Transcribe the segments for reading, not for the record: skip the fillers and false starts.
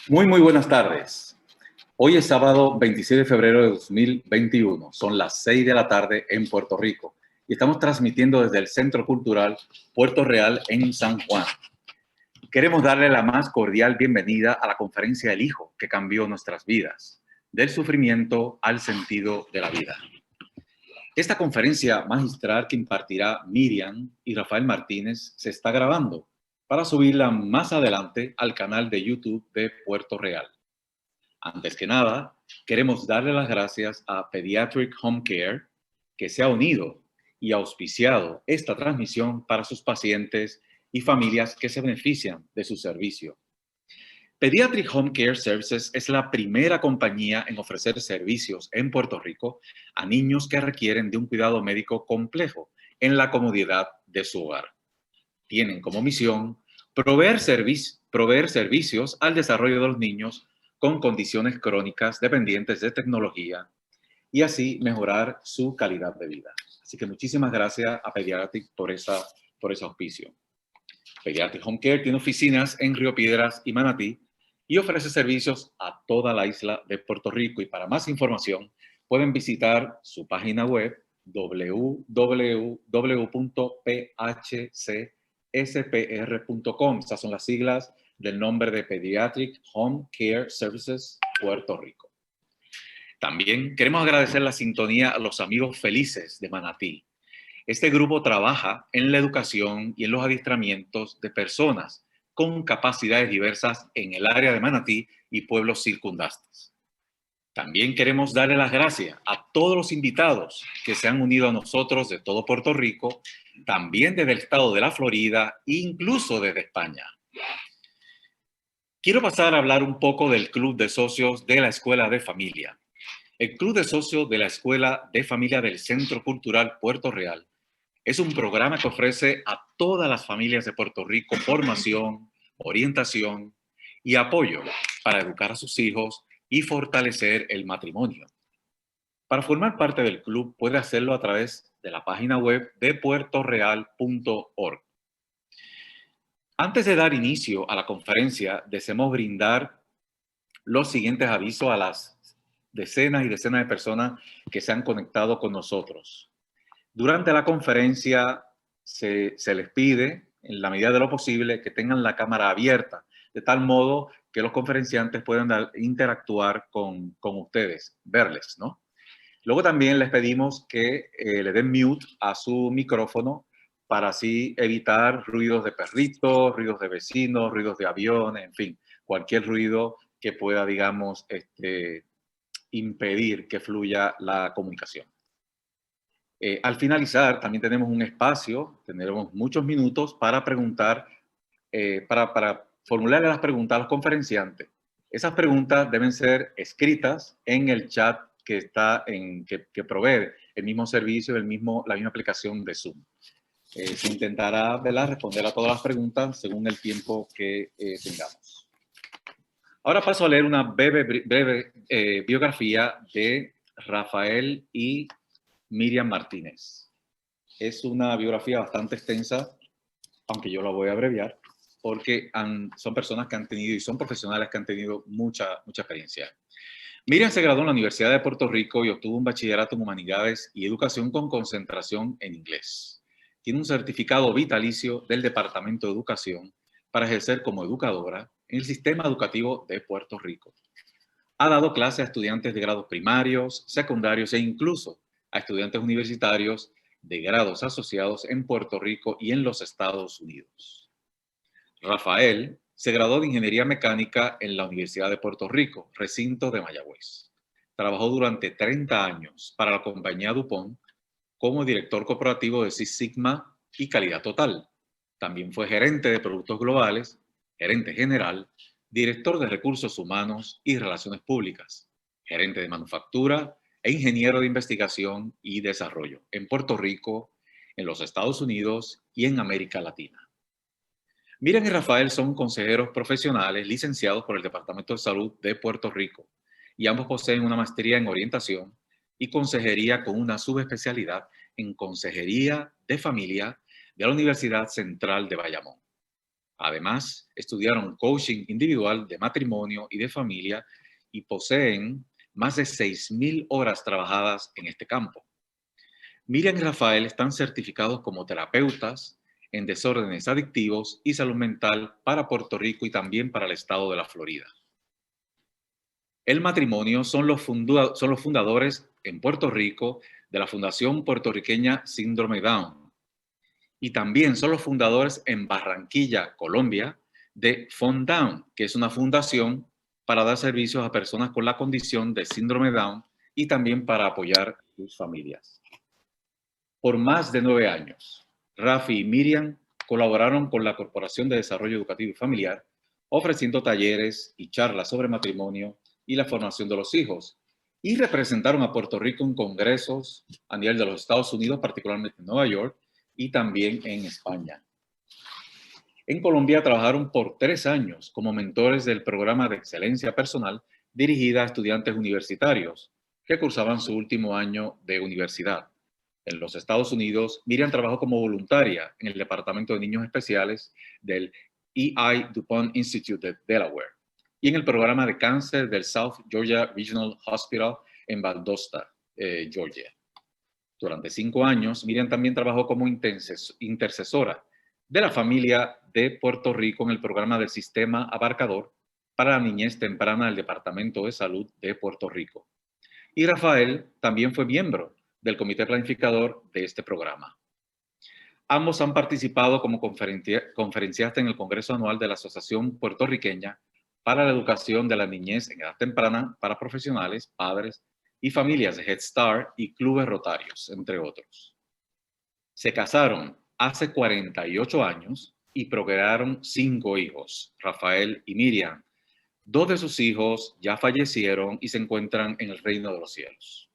Muy buenas tardes. Hoy es sábado 26 de febrero de 2021. Son las 6 de la tarde en Puerto Rico y estamos transmitiendo desde el Centro Cultural Puerto Real en San Juan. Queremos darle la más cordial bienvenida a la conferencia El Hijo que cambió nuestras vidas, del sufrimiento al sentido de la vida. Esta conferencia magistral que impartirá Miriam y Rafael Martínez se está grabando para subirla más adelante al canal de YouTube de Puerto Real. Antes que nada, queremos darle las gracias a Pediatric Home Care, que se ha unido y auspiciado esta transmisión para sus pacientes y familias que se benefician de su servicio. Pediatric Home Care Services es la primera compañía en ofrecer servicios en Puerto Rico a niños que requieren de un cuidado médico complejo en la comodidad de su hogar. Tienen como misión proveer servicios al desarrollo de los niños con condiciones crónicas dependientes de tecnología y así mejorar su calidad de vida. Así que muchísimas gracias a Pediatric por ese auspicio. Pediatric Home Care tiene oficinas en Río Piedras y Manatí y ofrece servicios a toda la isla de Puerto Rico. Y para más información pueden visitar su página web www.phcspr.com. Estas son las siglas del nombre de Pediatric Home Care Services Puerto Rico. También queremos agradecer la sintonía a los amigos felices de Manatí. Este grupo trabaja en la educación y en los adiestramientos de personas con capacidades diversas en el área de Manatí y pueblos circundantes. También queremos darle las gracias a todos los invitados que se han unido a nosotros de todo Puerto Rico, también desde el estado de la Florida e incluso desde España. Quiero pasar a hablar un poco del Club de Socios de la Escuela de Familia. El Club de Socios de la Escuela de Familia del Centro Cultural Puerto Real es un programa que ofrece a todas las familias de Puerto Rico formación, orientación y apoyo para educar a sus hijos y fortalecer el matrimonio. Para formar parte del club puede hacerlo a través de la página web de puertoreal.org. Antes de dar inicio a la conferencia, deseamos brindar los siguientes avisos a las decenas y decenas de personas que se han conectado con nosotros. Durante la conferencia se les pide, en la medida de lo posible, que tengan la cámara abierta, de tal modo que los conferenciantes puedan interactuar con ustedes, verles, ¿no? Luego también les pedimos que le den mute a su micrófono para así evitar ruidos de perritos, ruidos de vecinos, ruidos de aviones, en fin, cualquier ruido que pueda, digamos, impedir que fluya la comunicación. Al finalizar, también tenemos un espacio, tendremos muchos minutos para preguntar, para formularle las preguntas a los conferenciantes. Esas preguntas deben ser escritas en el chat que está que provee el mismo servicio, la misma aplicación de Zoom. Se intentará, ¿verdad?, responder a todas las preguntas según el tiempo que tengamos. Ahora paso a leer una breve biografía de Rafael y Miriam Martínez. Es una biografía bastante extensa, aunque yo la voy a abreviar, porque son personas que han tenido y son profesionales que han tenido mucha experiencia. Miriam se graduó en la Universidad de Puerto Rico y obtuvo un bachillerato en Humanidades y Educación con concentración en inglés. Tiene un certificado vitalicio del Departamento de Educación para ejercer como educadora en el sistema educativo de Puerto Rico. Ha dado clases a estudiantes de grados primarios, secundarios e incluso a estudiantes universitarios de grados asociados en Puerto Rico y en los Estados Unidos. Rafael se graduó de Ingeniería Mecánica en la Universidad de Puerto Rico, recinto de Mayagüez. Trabajó durante 30 años para la compañía DuPont como director corporativo de Six Sigma y Calidad Total. También fue gerente de productos globales, gerente general, director de recursos humanos y relaciones públicas, gerente de manufactura e ingeniero de investigación y desarrollo en Puerto Rico, en los Estados Unidos y en América Latina. Miriam y Rafael son consejeros profesionales licenciados por el Departamento de Salud de Puerto Rico y ambos poseen una maestría en orientación y consejería con una subespecialidad en consejería de familia de la Universidad Central de Bayamón. Además, estudiaron coaching individual de matrimonio y de familia y poseen más de 6,000 horas trabajadas en este campo. Miriam y Rafael están certificados como terapeutas en desórdenes adictivos y salud mental para Puerto Rico y también para el estado de la Florida. El matrimonio son los fundadores en Puerto Rico de la Fundación Puertorriqueña Síndrome Down. Y también son los fundadores en Barranquilla, Colombia, de Fund Down, que es una fundación para dar servicios a personas con la condición de síndrome Down y también para apoyar a sus familias. Por más de 9 años, Rafi y Miriam colaboraron con la Corporación de Desarrollo Educativo y Familiar, ofreciendo talleres y charlas sobre matrimonio y la formación de los hijos, y representaron a Puerto Rico en congresos a nivel de los Estados Unidos, particularmente en Nueva York, y también en España. En Colombia trabajaron por 3 años como mentores del programa de excelencia personal dirigida a estudiantes universitarios que cursaban su último año de universidad. En los Estados Unidos, Miriam trabajó como voluntaria en el Departamento de Niños Especiales del E.I. DuPont Institute de Delaware y en el programa de cáncer del South Georgia Regional Hospital en Valdosta, Georgia. Durante 5 años, Miriam también trabajó como intercesora de la familia de Puerto Rico en el programa del Sistema Abarcador para la Niñez Temprana del Departamento de Salud de Puerto Rico. Y Rafael también fue miembro del comité planificador de este programa. Ambos han participado como conferenciantes en el Congreso Anual de la Asociación Puertorriqueña para la Educación de la Niñez en Edad Temprana para profesionales, padres y familias de Head Start y clubes rotarios, entre otros. Se casaron hace 48 años y procrearon 5 hijos, Rafael y Miriam. 2 de sus hijos ya fallecieron y se encuentran en el reino de los cielos.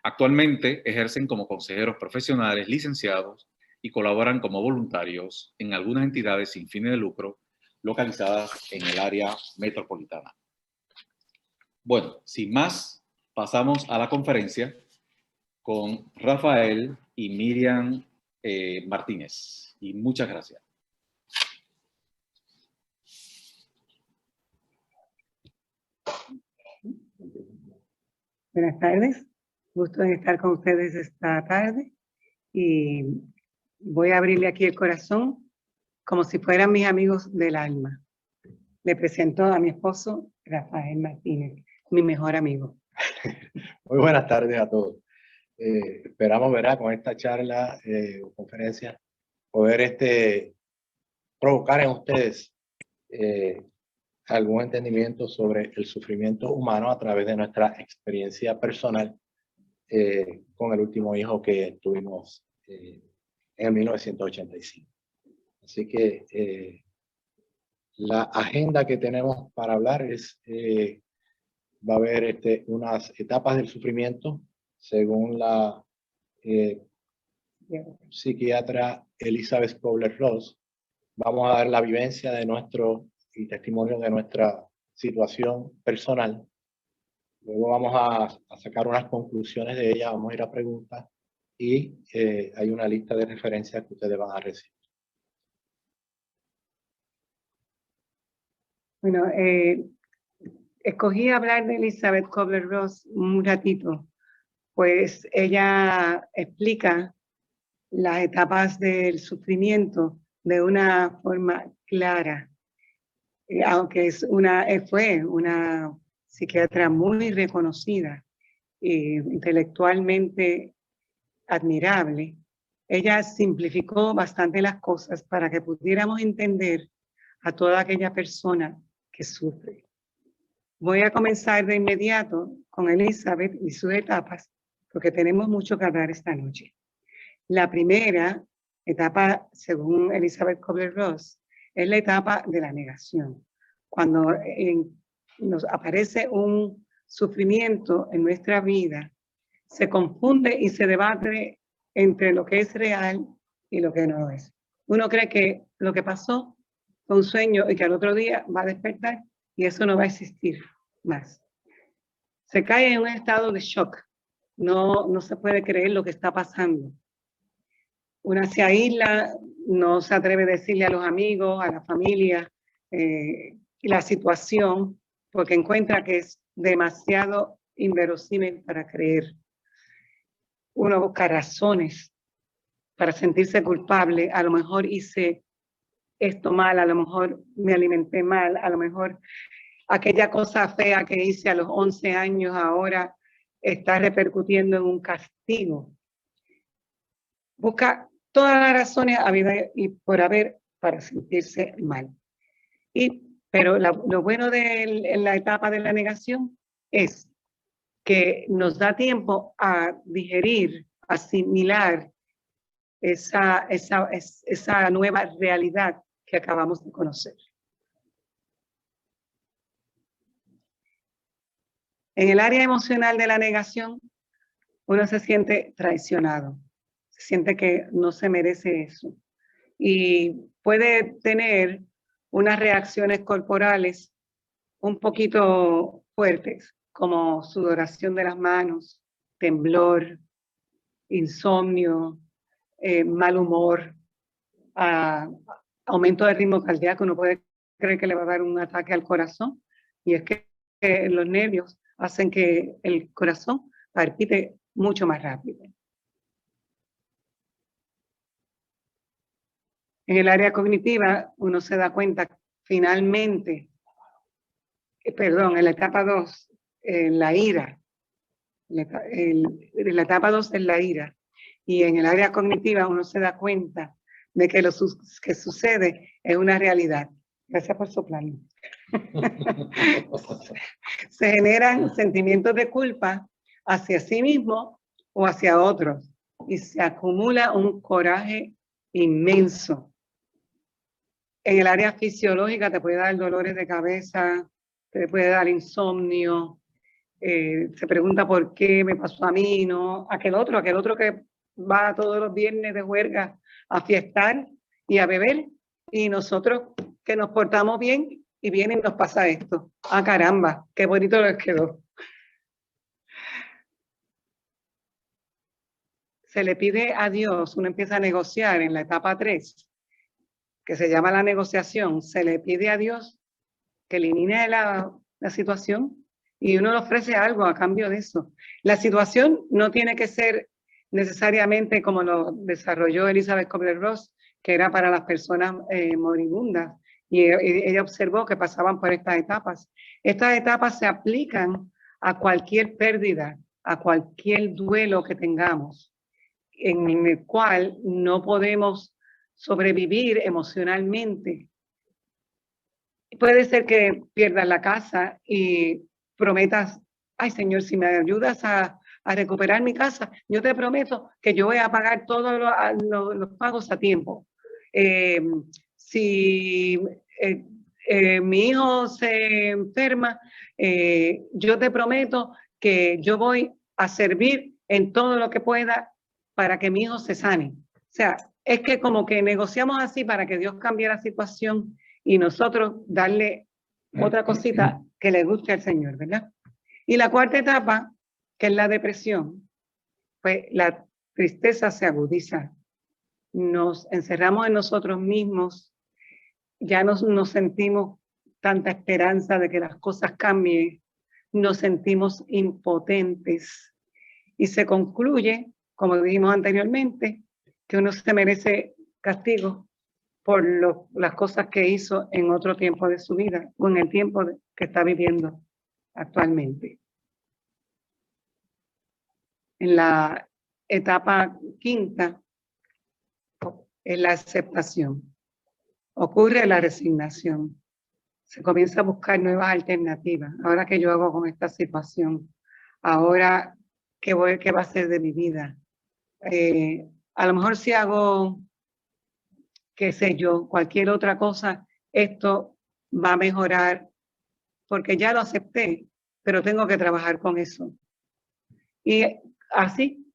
Actualmente ejercen como consejeros profesionales licenciados y colaboran como voluntarios en algunas entidades sin fines de lucro localizadas en el área metropolitana. Bueno, sin más, pasamos a la conferencia con Rafael y Miriam Martínez. Y muchas gracias. Buenas tardes, gusto en estar con ustedes esta tarde y voy a abrirle aquí el corazón como si fueran mis amigos del alma. Le presento a mi esposo Rafael Martínez, mi mejor amigo. Muy buenas tardes a todos. Esperamos, ¿verdad?, con esta charla o conferencia, poder provocar en ustedes algún entendimiento sobre el sufrimiento humano a través de nuestra experiencia personal con el último hijo que tuvimos en el 1985. Así que la agenda que tenemos para hablar es, va a haber unas etapas del sufrimiento según la psiquiatra Elizabeth Kubler-Ross. Vamos a dar la vivencia de y testimonio de nuestra situación personal. Luego vamos a sacar unas conclusiones de ella, vamos a ir a preguntas y hay una lista de referencias que ustedes van a recibir. Bueno, escogí hablar de Elizabeth Kubler-Ross un ratito, pues ella explica las etapas del sufrimiento de una forma clara, aunque fue una psiquiatra muy reconocida e intelectualmente admirable. Ella simplificó bastante las cosas para que pudiéramos entender a toda aquella persona que sufre. Voy a comenzar de inmediato con Elizabeth y sus etapas, porque tenemos mucho que hablar esta noche. La primera etapa, según Elizabeth Kubler-Ross, es la etapa de la negación. Cuando nos aparece un sufrimiento en nuestra vida, se confunde y se debate entre lo que es real y lo que no es. Uno cree que lo que pasó fue un sueño y que al otro día va a despertar y eso no va a existir más. Se cae en un estado de shock. No se puede creer lo que está pasando. Una se aísla no se atreve a decirle a los amigos, a la familia, la situación, porque encuentra que es demasiado inverosímil para creer. Uno busca razones para sentirse culpable. A lo mejor hice esto mal, a lo mejor me alimenté mal, a lo mejor aquella cosa fea que hice a los 11 años ahora está repercutiendo en un castigo. Busca todas las razones habidas y por haber para sentirse mal. Pero lo bueno de la etapa de la negación es que nos da tiempo a digerir, asimilar esa nueva realidad que acabamos de conocer. En el área emocional de la negación, uno se siente traicionado, se siente que no se merece eso y puede tener unas reacciones corporales un poquito fuertes, como sudoración de las manos, temblor, insomnio, mal humor, aumento del ritmo cardíaco. Uno puede creer que le va a dar un ataque al corazón, y es que los nervios hacen que el corazón palpite mucho más rápido. En el área cognitiva, uno se da cuenta finalmente, en la etapa 2, la ira. La etapa 2 es la ira. Y en el área cognitiva uno se da cuenta de que lo que sucede es una realidad. Gracias por soplarme. Se generan sentimientos de culpa hacia sí mismo o hacia otros. Y se acumula un coraje inmenso. En el área fisiológica te puede dar dolores de cabeza, te puede dar insomnio. Se pregunta por qué me pasó a mí, no aquel otro que va todos los viernes de juerga a fiestar y a beber, y nosotros que nos portamos bien y viene y nos pasa esto. ¡Ah, caramba! ¡Qué bonito les quedó! Se le pide a Dios, uno empieza a negociar en la etapa 3, que se llama la negociación. Se le pide a Dios que elimine la situación y uno le ofrece algo a cambio de eso. La situación no tiene que ser necesariamente como lo desarrolló Elizabeth Kubler-Ross, que era para las personas moribundas, y ella observó que pasaban por estas etapas. Estas etapas se aplican a cualquier pérdida, a cualquier duelo que tengamos, en el cual no podemos sobrevivir emocionalmente. Puede ser que pierdas la casa y prometas, ay Señor, si me ayudas a recuperar mi casa, yo te prometo que yo voy a pagar todos los pagos a tiempo. Si mi hijo se enferma, yo te prometo que yo voy a servir en todo lo que pueda para que mi hijo se sane. O sea, es que como que negociamos así para que Dios cambie la situación y nosotros darle otra cosita que le guste al Señor, ¿verdad? Y la cuarta etapa, que es la depresión, pues la tristeza se agudiza. Nos encerramos en nosotros mismos, ya no nos sentimos tanta esperanza de que las cosas cambien, nos sentimos impotentes y se concluye, como dijimos anteriormente, que uno se merece castigo por las cosas que hizo en otro tiempo de su vida o en el tiempo que está viviendo actualmente. En la etapa quinta es la aceptación. Ocurre la resignación. Se comienza a buscar nuevas alternativas. Ahora, ¿qué yo hago con esta situación? Ahora, ¿qué va a ser de mi vida? A lo mejor si hago, qué sé yo, cualquier otra cosa, esto va a mejorar porque ya lo acepté, pero tengo que trabajar con eso. Y así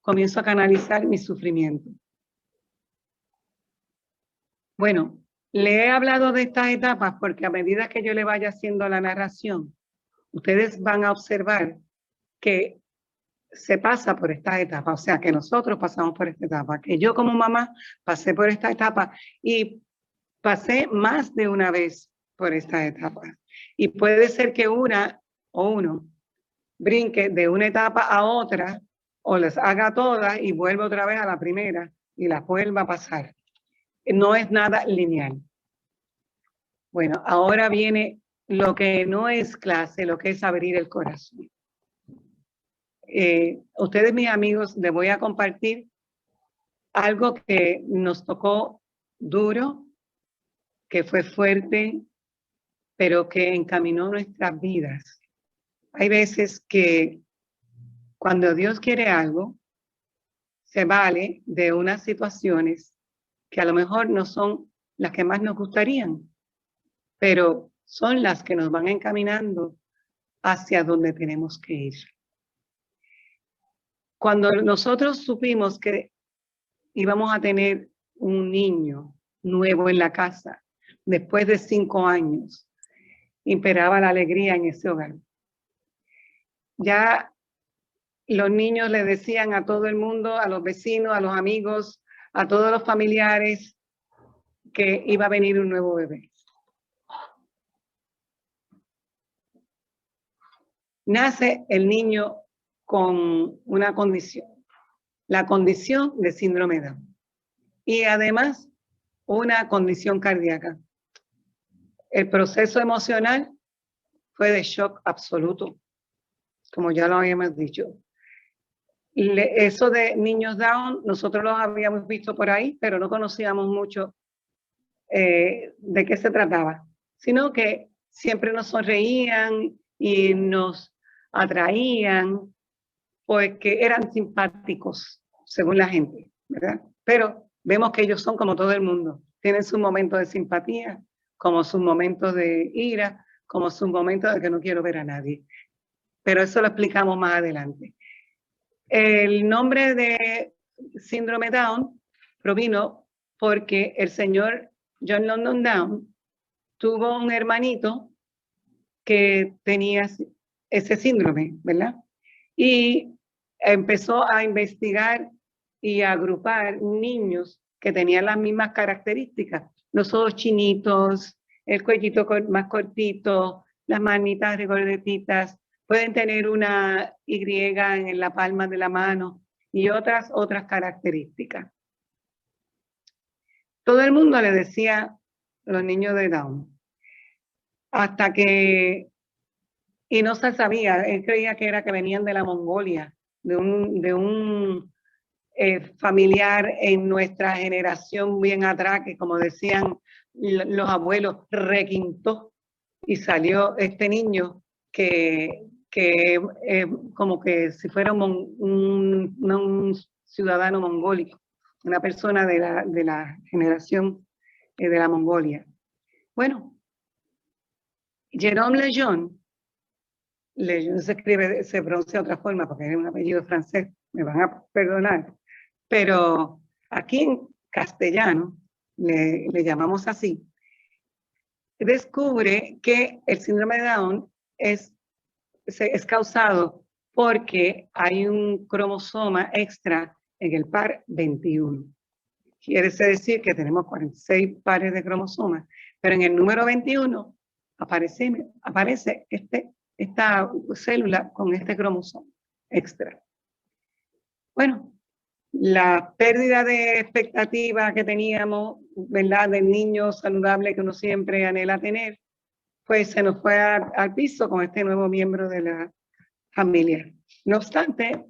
comienzo a canalizar mi sufrimiento. Bueno, le he hablado de estas etapas porque a medida que yo le vaya haciendo la narración, ustedes van a observar que se pasa por esta etapa, o sea, que nosotros pasamos por esta etapa, que yo como mamá pasé por esta etapa y pasé más de una vez por esta etapa. Y puede ser que una o uno brinque de una etapa a otra o las haga todas y vuelva otra vez a la primera y las vuelva a pasar. No es nada lineal. Bueno, ahora viene lo que no es clase, lo que es abrir el corazón. Ustedes, mis amigos, les voy a compartir algo que nos tocó duro, que fue fuerte, pero que encaminó nuestras vidas. Hay veces que cuando Dios quiere algo, se vale de unas situaciones que a lo mejor no son las que más nos gustarían, pero son las que nos van encaminando hacia donde tenemos que ir. Cuando nosotros supimos que íbamos a tener un niño nuevo en la casa, después de 5 años, imperaba la alegría en ese hogar. Ya los niños le decían a todo el mundo, a los vecinos, a los amigos, a todos los familiares, que iba a venir un nuevo bebé. Nace el niño con una condición, la condición de síndrome Down, y además una condición cardíaca. El proceso emocional fue de shock absoluto, como ya lo habíamos dicho. Eso de niños Down, nosotros los habíamos visto por ahí, pero no conocíamos mucho de qué se trataba, sino que siempre nos sonreían y nos atraían porque eran simpáticos, según la gente, ¿verdad? Pero vemos que ellos son como todo el mundo, tienen sus momentos de simpatía, como sus momentos de ira, como sus momentos de que no quiero ver a nadie. Pero eso lo explicamos más adelante. El nombre de síndrome Down provino porque el señor John London Down tuvo un hermanito que tenía ese síndrome, ¿verdad? Y empezó a investigar y a agrupar niños que tenían las mismas características. Los ojos chinitos, el cuellito más cortito, las manitas regordetitas, pueden tener una Y en la palma de la mano y otras características. Todo el mundo le decía los niños de Down. Hasta que, y no se sabía, él creía que era que venían de la Mongolia, de un familiar en nuestra generación bien atrás, que como decían los abuelos, requintó y salió este niño que como que si fuera un ciudadano mongólico, una persona de la generación de la Mongolia. Bueno, Jérôme Lejeune se pronuncia de otra forma porque es un apellido francés, me van a perdonar, pero aquí en castellano le llamamos así. Descubre que el síndrome de Down es causado porque hay un cromosoma extra en el par 21. Quiere decir que tenemos 46 pares de cromosomas, pero en el número 21 aparece esta célula con este cromosoma extra. Bueno, la pérdida de expectativa que teníamos, ¿verdad?, del niño saludable que uno siempre anhela tener, pues se nos fue al piso con este nuevo miembro de la familia. No obstante,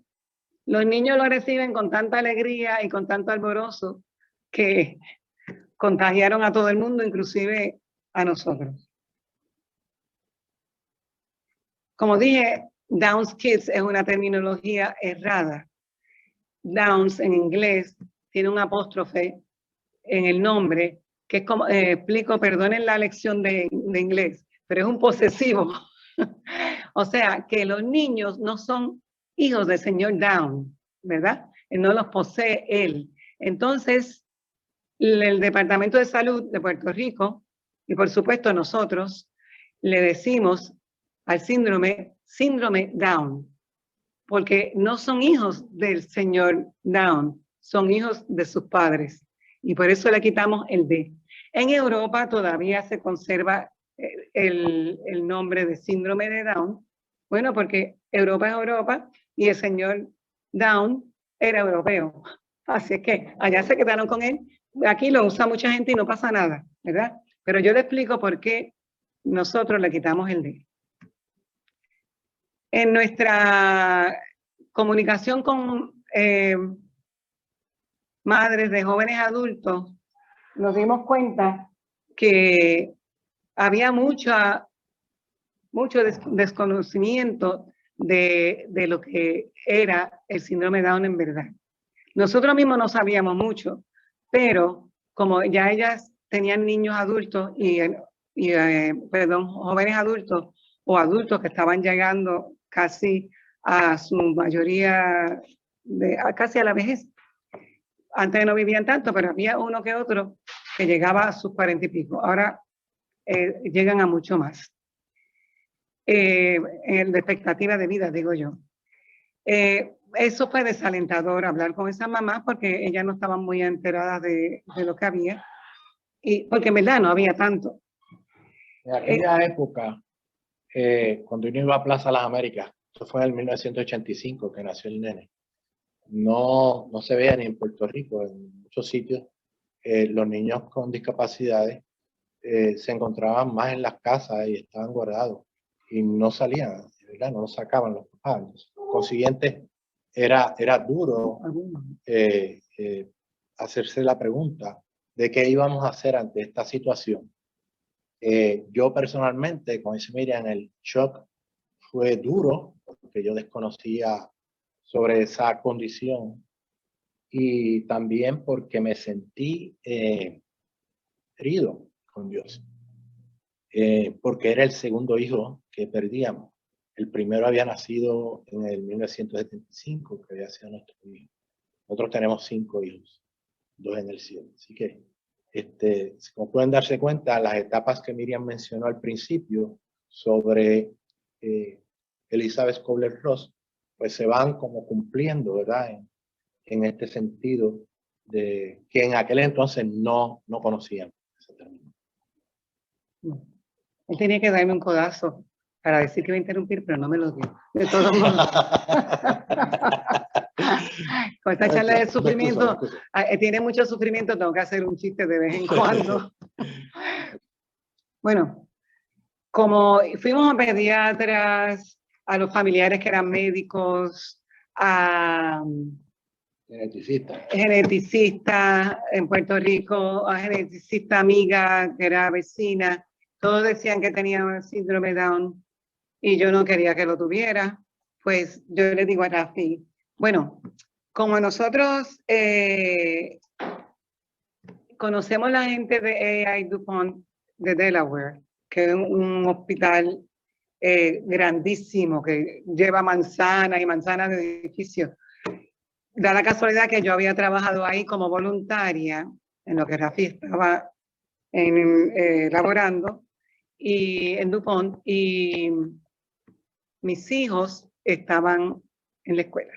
los niños lo reciben con tanta alegría y con tanto alborozo que contagiaron a todo el mundo, inclusive a nosotros. Como dije, Down's Kids es una terminología errada. Downs en inglés tiene un apóstrofe en el nombre, que es como, explico, perdonen la lección de inglés, pero es un posesivo. O sea, que los niños no son hijos del señor Down, ¿verdad? Él no los posee él. Entonces, el Departamento de Salud de Puerto Rico, y por supuesto nosotros, le decimos al síndrome Down, porque no son hijos del señor Down, son hijos de sus padres. Y por eso le quitamos el D. En Europa todavía se conserva el nombre de síndrome de Down. Bueno, porque Europa es Europa y el señor Down era europeo. Así es que allá se quedaron con él. Aquí lo usa mucha gente y no pasa nada, ¿verdad? Pero yo le explico por qué nosotros le quitamos el D. En nuestra comunicación con madres de jóvenes adultos, nos dimos cuenta que había mucho desconocimiento de lo que era el síndrome de Down en verdad. Nosotros mismos no sabíamos mucho, pero como ya ellas tenían niños adultos jóvenes adultos o adultos que estaban llegando casi a su mayoría, casi a la vejez. Antes no vivían tanto, pero había uno que otro que llegaba a sus 40 y pico. Ahora llegan a mucho más. De expectativa de vida, digo yo. Eso fue desalentador hablar con esa mamá porque ellas no estaban muy enteradas de lo que había. Y porque en verdad no había tanto. En aquella época, cuando uno iba a Plaza Las Américas, eso fue en el 1985 que nació el nene, no se veía ni en Puerto Rico, en muchos sitios, los niños con discapacidades se encontraban más en las casas y estaban guardados y no salían, ¿verdad? No los sacaban los papás. Consiguiente, era duro hacerse la pregunta de qué íbamos a hacer ante esta situación. Yo personalmente, como dice Miriam, el shock fue duro porque yo desconocía sobre esa condición y también porque me sentí herido con Dios, porque era el segundo hijo que perdíamos. El primero había nacido en el 1975, que había sido nuestro hijo. Nosotros tenemos 5 hijos, 2 en el cielo. Así que, como pueden darse cuenta, las etapas que Miriam mencionó al principio sobre Elizabeth Kubler-Ross, pues se van como cumpliendo, ¿verdad? En este sentido de que en aquel entonces no conocíamos ese término. Él tenía que darme un codazo para decir que iba a interrumpir, pero no me lo dio. De todos modos. Con esta charla de sufrimiento, tiene mucho sufrimiento, tengo que hacer un chiste de vez en cuando. Bueno, como fuimos a pediatras, a los familiares que eran médicos, a geneticista en Puerto Rico, a geneticista amiga que era vecina, todos decían que tenía síndrome Down y yo no quería que lo tuviera. Pues yo le digo a Rafi, bueno, como nosotros conocemos la gente de AI DuPont de Delaware, que es un hospital grandísimo que lleva manzanas y manzanas de edificios. Da la casualidad que yo había trabajado ahí como voluntaria, en lo que Rafi estaba laborando, y en DuPont, y mis hijos estaban en la escuela.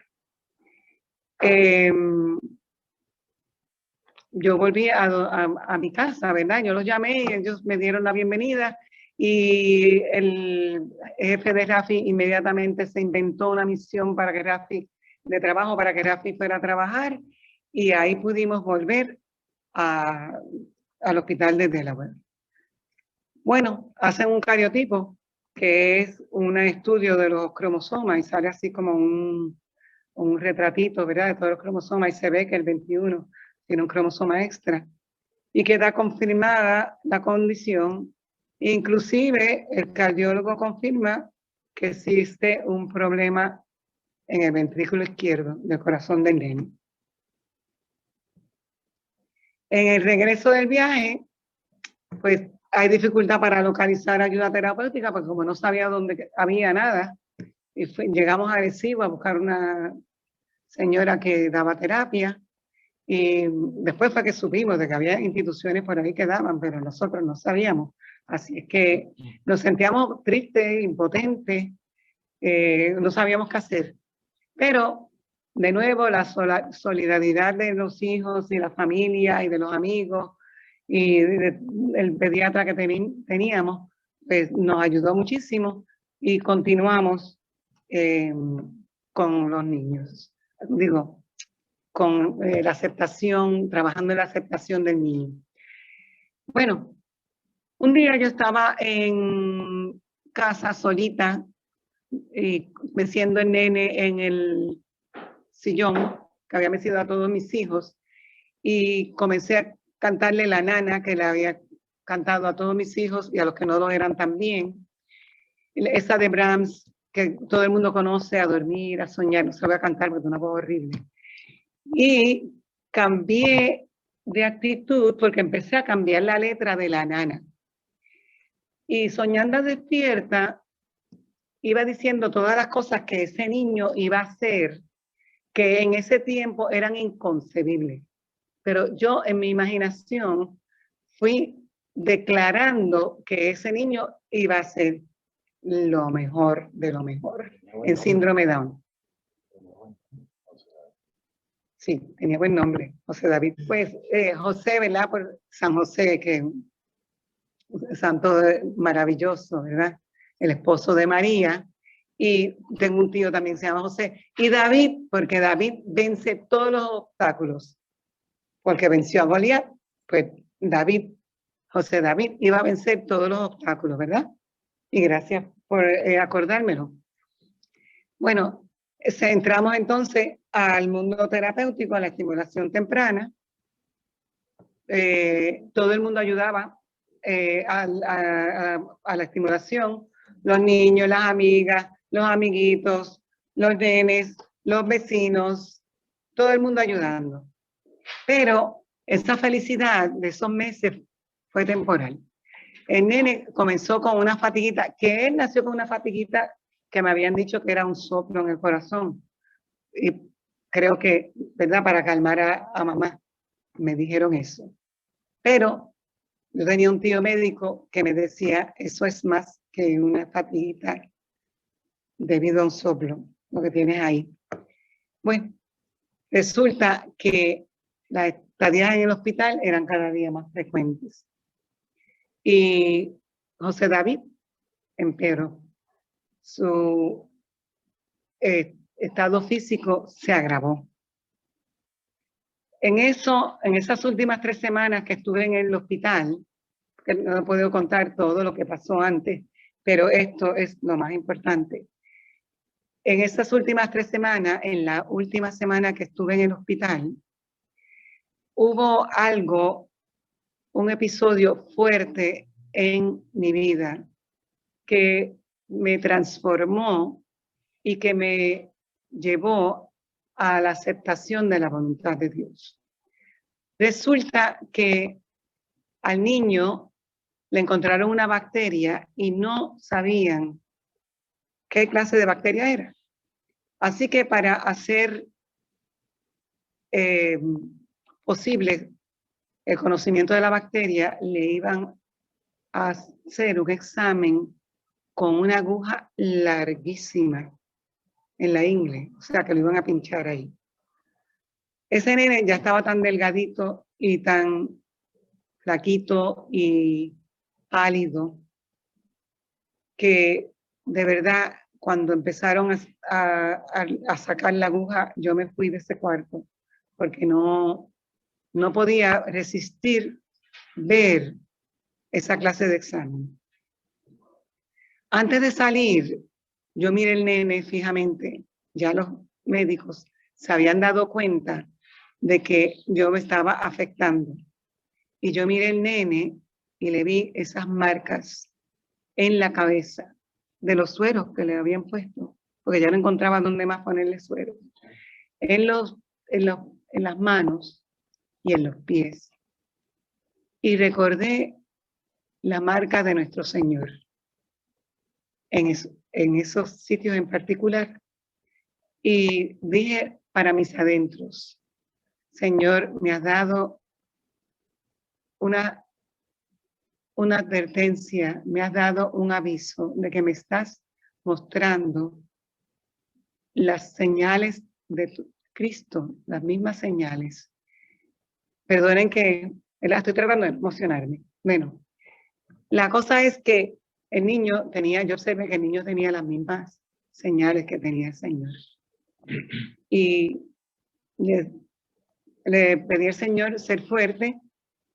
Yo volví a mi casa, ¿verdad? Yo los llamé y ellos me dieron la bienvenida y el jefe de Rafi inmediatamente se inventó una misión para que Rafi, de trabajo para que Rafi fuera a trabajar y ahí pudimos volver al hospital de Delaware. Bueno, hacen un cariotipo que es un estudio de los cromosomas y sale así como un retratito, ¿verdad? De todos los cromosomas y se ve que el 21 tiene un cromosoma extra y queda confirmada la condición. Inclusive el cardiólogo confirma que existe un problema en el ventrículo izquierdo del corazón del nene. En el regreso del viaje, pues hay dificultad para localizar ayuda terapéutica, porque como no sabía dónde había nada, y llegamos a Arecibo a buscar una señora que daba terapia, y después fue que supimos de que había instituciones por ahí que daban, pero nosotros no sabíamos. Así es que nos sentíamos tristes, impotentes, no sabíamos qué hacer. Pero, de nuevo, la solidaridad de los hijos y la familia y de los amigos y el pediatra que teníamos, pues nos ayudó muchísimo y continuamos con los niños. Digo, con la aceptación, trabajando en la aceptación del niño. Bueno, un día yo estaba en casa solita y meciendo el nene en el sillón que había mecido a todos mis hijos y comencé a cantarle la nana que le había cantado a todos mis hijos y a los que no lo eran también. Esa de Brahms que todo el mundo conoce, a dormir, a soñar, no se la voy a cantar porque es una voz horrible. Y cambié de actitud porque empecé a cambiar la letra de la nana. Y soñando despierta, iba diciendo todas las cosas que ese niño iba a hacer, que en ese tiempo eran inconcebibles. Pero yo en mi imaginación fui declarando que ese niño iba a ser lo mejor de lo mejor en síndrome Down. Sí, tenía buen nombre, José David. Pues José, ¿verdad? Por San José, que es santo maravilloso, ¿verdad? El esposo de María. Y tengo un tío también, se llama José. Y David, porque David vence todos los obstáculos. Porque venció a Goliat, pues David, José David, iba a vencer todos los obstáculos, ¿verdad? Y gracias por acordármelo. Bueno, entramos entonces al mundo terapéutico, a la estimulación temprana. Todo el mundo ayudaba a la estimulación, los niños, las amigas, los amiguitos, los nenes, los vecinos, todo el mundo ayudando. Pero esa felicidad de esos meses fue temporal. El nene comenzó con una fatiguita, que él nació con una fatiguita que me habían dicho que era un soplo en el corazón. Y creo que, ¿verdad? Para calmar a mamá, me dijeron eso. Pero yo tenía un tío médico que me decía, eso es más que una fatiguita debido a un soplo, lo que tienes ahí. Bueno, resulta que las estadías en el hospital eran cada día más frecuentes. Y José David empeoró. Su estado físico se agravó. En esas últimas 3 semanas que estuve en el hospital, que no he podido contar todo lo que pasó antes, pero esto es lo más importante. En esas últimas 3 semanas, en la última semana que estuve en el hospital, hubo un episodio fuerte en mi vida que me transformó y que me llevó a la aceptación de la voluntad de Dios. Resulta que al niño le encontraron una bacteria y no sabían qué clase de bacteria era. Así que para hacer posible el conocimiento de la bacteria, le iban a hacer un examen con una aguja larguísima en la ingle, o sea que lo iban a pinchar ahí. Ese nene ya estaba tan delgadito y tan flaquito y pálido que de verdad cuando empezaron a sacar la aguja, yo me fui de ese cuarto porque no podía resistir ver esa clase de examen. Antes de salir, yo miré el nene fijamente. Ya los médicos se habían dado cuenta de que yo me estaba afectando. Y yo miré el nene y le vi esas marcas en la cabeza de los sueros que le habían puesto, porque ya no encontraba dónde más ponerle sueros. En las manos y en los pies. Y recordé la marca de nuestro Señor en esos sitios en particular. Y dije para mis adentros, Señor, me has dado una advertencia, me has dado un aviso de que me estás mostrando las señales de Cristo, las mismas señales. Perdonen que la estoy tratando de emocionarme. Bueno, la cosa es que el niño tenía, yo observé que el niño tenía las mismas señales que tenía el Señor. Y le pedí al Señor ser fuerte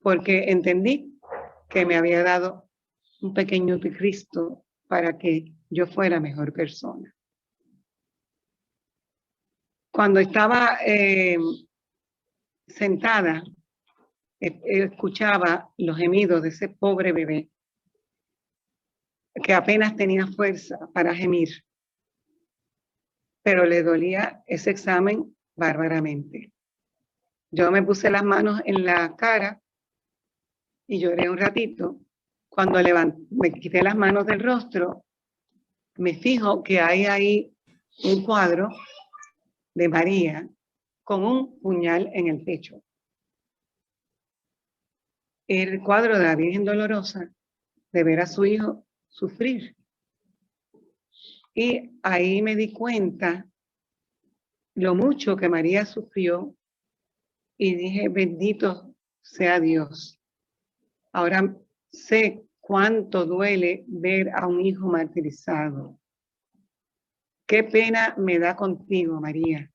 porque entendí que me había dado un pequeño Cristo para que yo fuera mejor persona. Cuando estaba sentada, escuchaba los gemidos de ese pobre bebé que apenas tenía fuerza para gemir, pero le dolía ese examen bárbaramente. Yo me puse las manos en la cara y lloré un ratito. Cuando me quité las manos del rostro, me fijo que hay ahí un cuadro de María con un puñal en el pecho. El cuadro de la Virgen Dolorosa de ver a su hijo sufrir. Y ahí me di cuenta lo mucho que María sufrió y dije, bendito sea Dios. Ahora sé cuánto duele ver a un hijo martirizado. Qué pena me da contigo, María.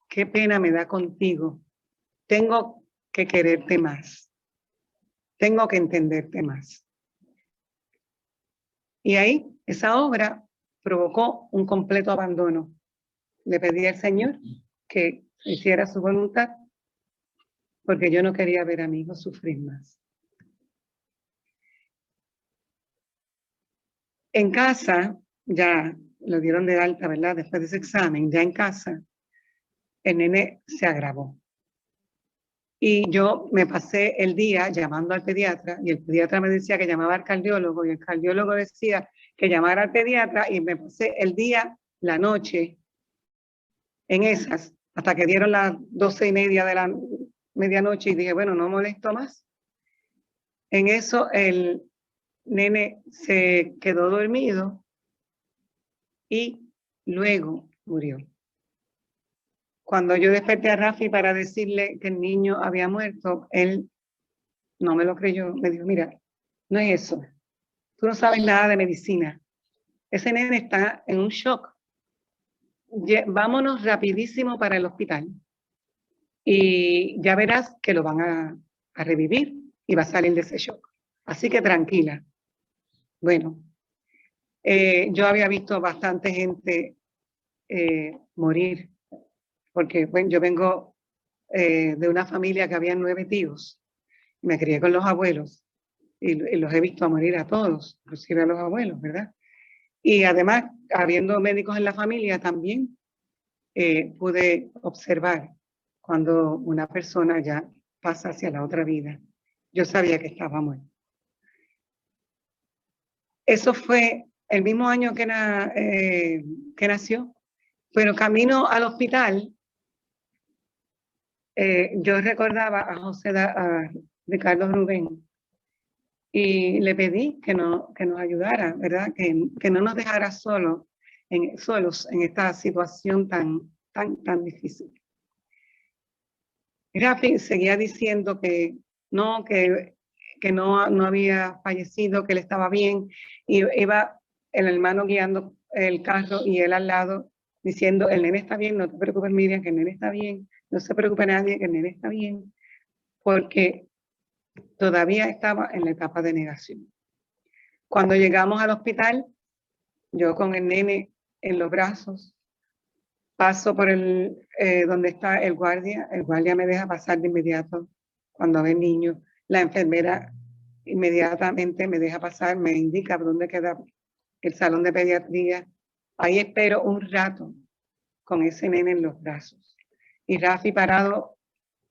Qué pena me da contigo. Tengo que quererte más. Tengo que entenderte más. Y ahí, esa obra provocó un completo abandono. Le pedí al Señor que hiciera su voluntad porque yo no quería ver a mi hijo sufrir más. En casa, ya lo dieron de alta, ¿verdad? Después de ese examen, ya en casa, el nene se agravó. Y yo me pasé el día llamando al pediatra y el pediatra me decía que llamaba al cardiólogo y el cardiólogo decía que llamara al pediatra y me pasé el día, la noche, en esas, hasta que dieron las 12:30 de la medianoche y dije, bueno, no molesto más. En eso el nene se quedó dormido y luego murió. Cuando yo desperté a Rafi para decirle que el niño había muerto, él no me lo creyó. Me dijo, mira, no es eso. Tú no sabes nada de medicina. Ese nene está en un shock. Vámonos rapidísimo para el hospital. Y ya verás que lo van a revivir y va a salir de ese shock. Así que tranquila. Bueno, yo había visto bastante gente morir, porque bueno, yo vengo de una familia que había 9 tíos. Me crié con los abuelos y los he visto a morir a todos, inclusive a los abuelos, ¿verdad? Y además, habiendo médicos en la familia también, pude observar cuando una persona ya pasa hacia la otra vida. Yo sabía que estaba muerto. Eso fue el mismo año que nació, pero camino al hospital, yo recordaba a José de Carlos Rubén y le pedí que nos ayudara, ¿verdad? Que no nos dejara solos en esta situación tan difícil. Rafi seguía diciendo que no había fallecido, que él estaba bien, y iba el hermano guiando el carro y él al lado diciendo, el nene está bien, no te preocupes Miriam, que el nene está bien, no se preocupe nadie, que el nene está bien, porque todavía estaba en la etapa de negación. Cuando llegamos al hospital, yo con el nene en los brazos, paso por donde está el guardia me deja pasar de inmediato cuando ve el niño. La enfermera inmediatamente me deja pasar, me indica dónde queda el salón de pediatría. Ahí espero un rato con ese nene en los brazos. Y Rafi parado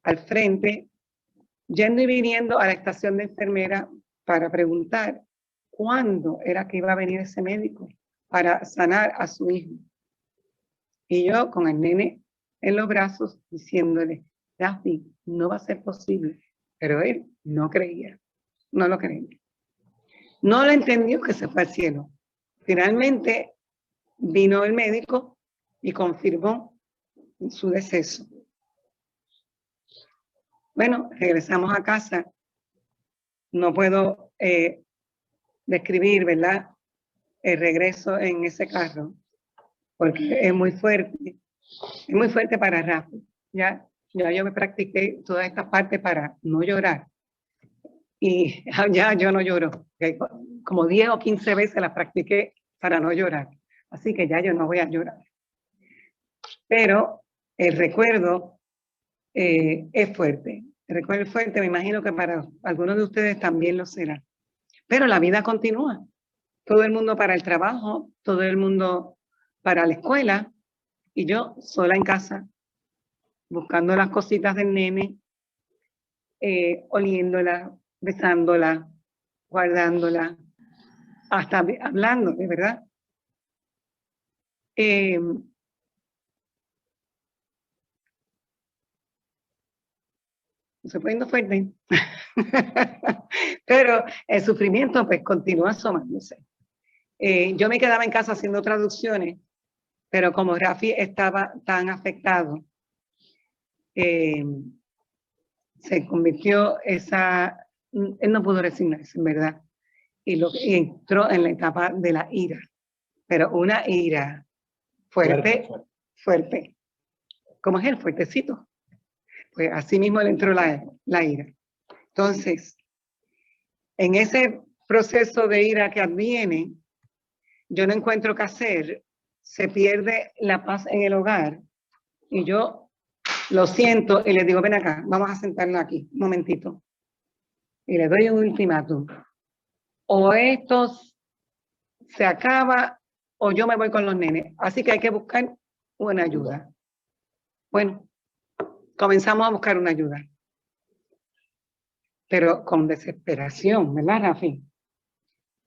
al frente, yendo y viniendo a la estación de enfermera para preguntar cuándo era que iba a venir ese médico para sanar a su hijo. Y yo con el nene en los brazos diciéndole, Rafi, no va a ser posible. Pero él no creía, no lo creía. No lo entendió que se fue al cielo. Finalmente vino el médico y confirmó su deceso. Bueno, regresamos a casa. No puedo describir, ¿verdad?, el regreso en ese carro, porque es muy fuerte para Rafa. Ya yo me practiqué todas estas partes para no llorar. Y ya yo no lloro. Como 10 o 15 veces las practiqué para no llorar. Así que ya yo no voy a llorar. Pero el recuerdo es fuerte. El recuerdo es fuerte, me imagino que para algunos de ustedes también lo será. Pero la vida continúa. Todo el mundo para el trabajo, todo el mundo para la escuela, y yo sola en casa, buscando las cositas del nene, oliéndola, besándola, guardándola, hasta hablando, de verdad. Se poniendo fuerte. Pero el sufrimiento pues continúa asomándose. Yo me quedaba en casa haciendo traducciones, pero como Rafi estaba tan afectado, se convirtió él no pudo resignarse, en verdad, y entró en la etapa de la ira, pero una ira fuerte, como es el fuertecito. Pues así mismo le entró la ira. Entonces, en ese proceso de ira que adviene, yo no encuentro qué hacer, se pierde la paz en el hogar, y yo lo siento y le digo, ven acá, vamos a sentarnos aquí, un momentito. Y le doy un ultimátum. O esto se acaba o yo me voy con los nenes. Así que hay que buscar una ayuda. Bueno, comenzamos a buscar una ayuda. Pero con desesperación, ¿verdad, Rafi?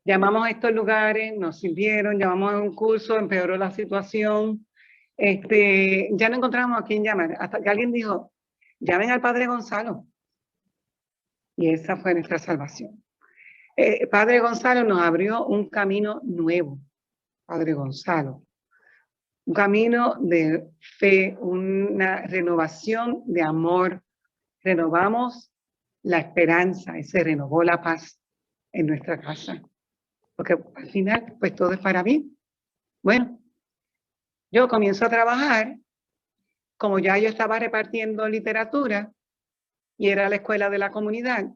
Llamamos a estos lugares, nos sirvieron, llamamos a un curso, empeoró la situación. Ya no encontramos a quién llamar. Hasta que alguien dijo, llamen al Padre Gonzalo. Y esa fue nuestra salvación. Padre Gonzalo nos abrió un camino nuevo. Padre Gonzalo. Un camino de fe, una renovación de amor. Renovamos la esperanza y se renovó la paz en nuestra casa. Porque al final, pues todo es para mí. Bueno, yo comienzo a trabajar, como ya yo estaba repartiendo literatura y era la escuela de la comunidad,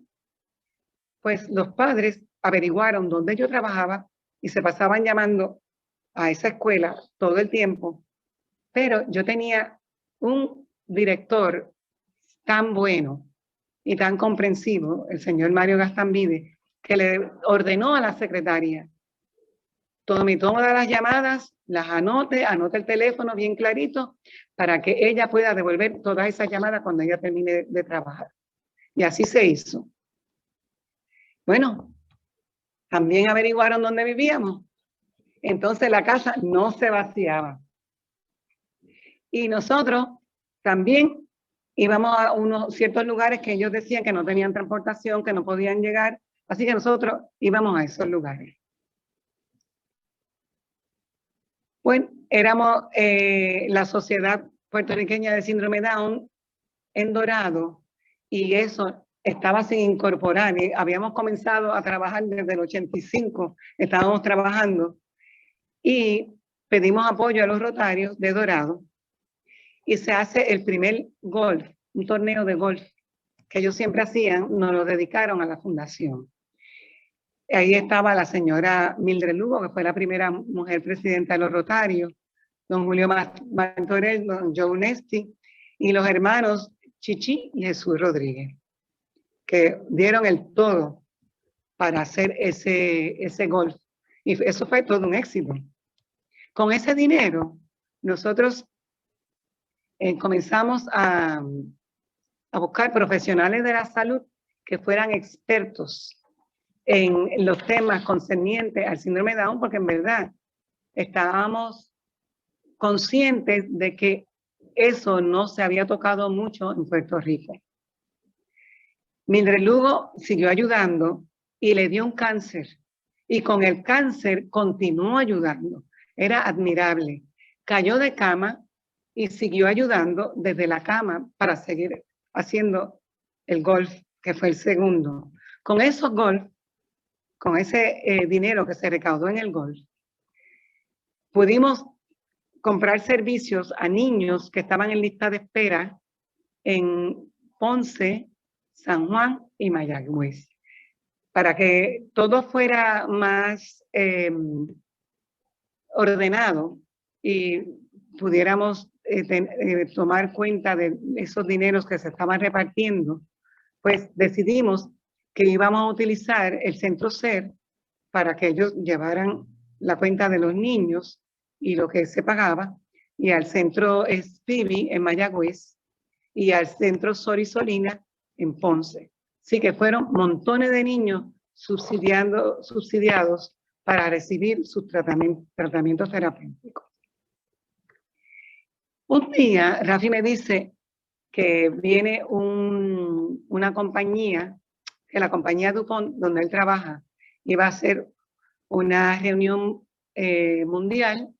pues los padres averiguaron dónde yo trabajaba y se pasaban llamando a esa escuela todo el tiempo. Pero yo tenía un director tan bueno y tan comprensivo, el señor Mario Gastambide, que le ordenó a la secretaria, tome todas las llamadas, las anote el teléfono bien clarito para que ella pueda devolver todas esas llamadas cuando ella termine de trabajar. Y así se hizo. Bueno, también averiguaron dónde vivíamos. Entonces la casa no se vaciaba. Y nosotros también íbamos a unos ciertos lugares que ellos decían que no tenían transportación, que no podían llegar. Así que nosotros íbamos a esos lugares. Bueno, éramos la Sociedad Puertorriqueña de Síndrome Down en Dorado, y eso estaba sin incorporar. Habíamos comenzado a trabajar desde el 85, estábamos trabajando, y pedimos apoyo a los Rotarios de Dorado, y se hace el primer golf, un torneo de golf que ellos siempre hacían, nos lo dedicaron a la fundación. Ahí estaba la señora Mildred Lugo, que fue la primera mujer presidenta de los Rotarios, don Julio Martorell, don Joe Nesti, y los hermanos Chichi y Jesús Rodríguez, que dieron el todo para hacer ese golf. Y eso fue todo un éxito. Con ese dinero, nosotros comenzamos a buscar profesionales de la salud que fueran expertos en los temas concernientes al síndrome de Down, porque en verdad estábamos conscientes de que eso no se había tocado mucho en Puerto Rico. Mildred Lugo siguió ayudando y le dio un cáncer, y con el cáncer continuó ayudando. Era admirable. cayó de cama y siguió ayudando desde la cama para seguir haciendo el golf, que fue el segundo. Con esos golf, con ese dinero que se recaudó en el golf, pudimos comprar servicios a niños que estaban en lista de espera en Ponce, San Juan y Mayagüez, para que todo fuera más ordenado y pudiéramos tomar cuenta de esos dineros que se estaban repartiendo. Pues decidimos que íbamos a utilizar el Centro SER para que ellos llevaran la cuenta de los niños y lo que se pagaba, y al Centro SPIVI en Mayagüez y al Centro Sor y Solina en Ponce. Así que fueron montones de niños subsidiados para recibir sus tratamientos terapéuticos. Un día, Rafi me dice que viene una compañía, que la compañía DuPont, donde él trabaja, iba a hacer una reunión mundial,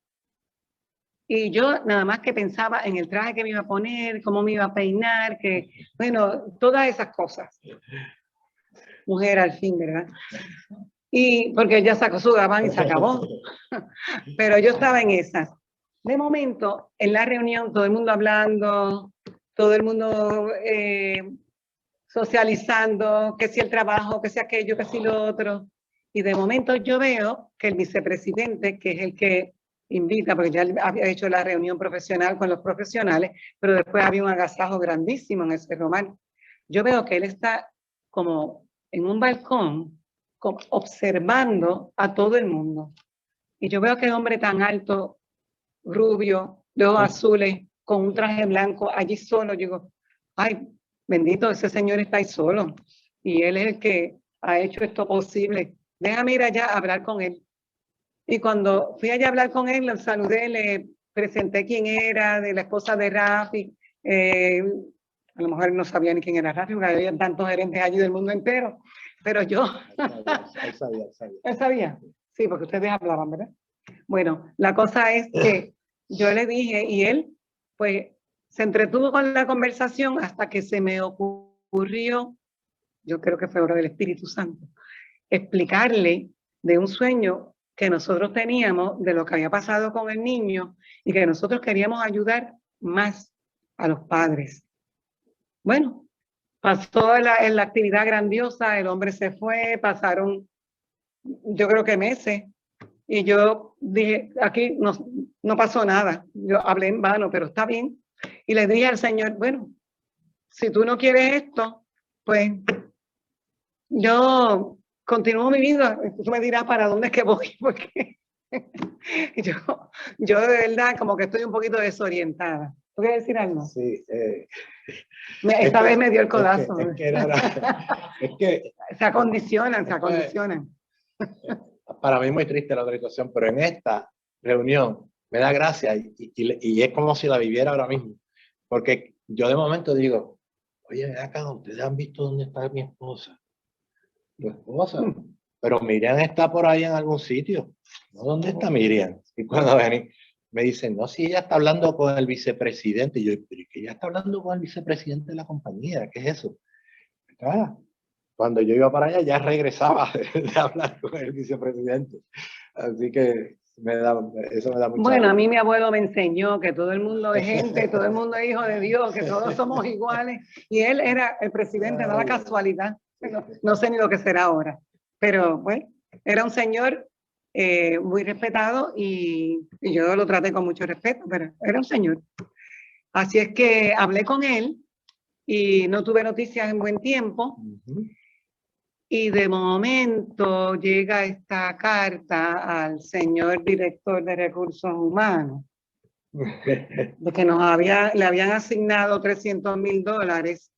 y yo nada más que pensaba en el traje que me iba a poner, cómo me iba a peinar, que, bueno, todas esas cosas. Mujer al fin, ¿verdad? Y porque ella sacó su gabán y se acabó. Pero yo estaba en esas. De momento, en la reunión, todo el mundo hablando, todo el mundo socializando, que si el trabajo, que si aquello, que si lo otro. Y de momento yo veo que el vicepresidente, que es el que invita, porque ya había hecho la reunión profesional con los profesionales, pero después había un agasajo grandísimo en ese Román. Yo veo que él está como en un balcón, observando a todo el mundo. Y yo veo que el hombre tan alto, rubio, de ojos azules, con un traje blanco, allí solo, yo digo, ay, bendito, ese señor está ahí solo. Y él es el que ha hecho esto posible. Déjame ir allá a hablar con él. Y cuando fui allá a hablar con él, lo saludé, le presenté quién era, de la esposa de Rafi. A lo mejor no sabía ni quién era Rafi, porque había tantos gerentes allí del mundo entero. Pero yo... Él sabía. Sí, porque ustedes hablaban, ¿verdad? Bueno, la cosa es que yo le dije, y él, pues, se entretuvo con la conversación hasta que se me ocurrió, yo creo que fue obra del Espíritu Santo, explicarle de un sueño que nosotros teníamos de lo que había pasado con el niño y que nosotros queríamos ayudar más a los padres. Bueno, pasó en la actividad grandiosa, el hombre se fue, pasaron, yo creo que meses, y yo dije, aquí no pasó nada. Yo hablé en vano, pero está bien. Y le dije al Señor, bueno, si tú no quieres esto, pues yo continúo mi vida. Tú me dirás para dónde es que voy, porque yo de verdad como que estoy un poquito desorientada. ¿Tú quieres decir algo? Sí. Esta vez me dio el codazo. Es que se acondicionan. Para mí es muy triste la otra situación, pero en esta reunión me da gracia y es como si la viviera ahora mismo. Porque yo de momento digo, oye, acá, ¿ustedes han visto dónde está mi esposa? Tu esposa. Pero Miriam está por ahí en algún sitio. ¿No? ¿Dónde está Miriam? Y cuando ven, me dicen, no, si ella está hablando con el vicepresidente. Y yo, pero que ella está hablando con el vicepresidente de la compañía. ¿Qué es eso? Ah, cuando yo iba para allá ya regresaba de hablar con el vicepresidente. Así que eso me da mucha... Bueno, a mí mi abuelo me enseñó que todo el mundo es gente, todo el mundo es hijo de Dios, que todos somos iguales. Y él era el presidente, no la casualidad. No sé ni lo que será ahora. Pero bueno, era un señor muy respetado y yo lo traté con mucho respeto, pero era un señor. Así es que hablé con él y no tuve noticias en buen tiempo. Y de momento llega esta carta al señor director de Recursos Humanos de que le habían asignado $300,000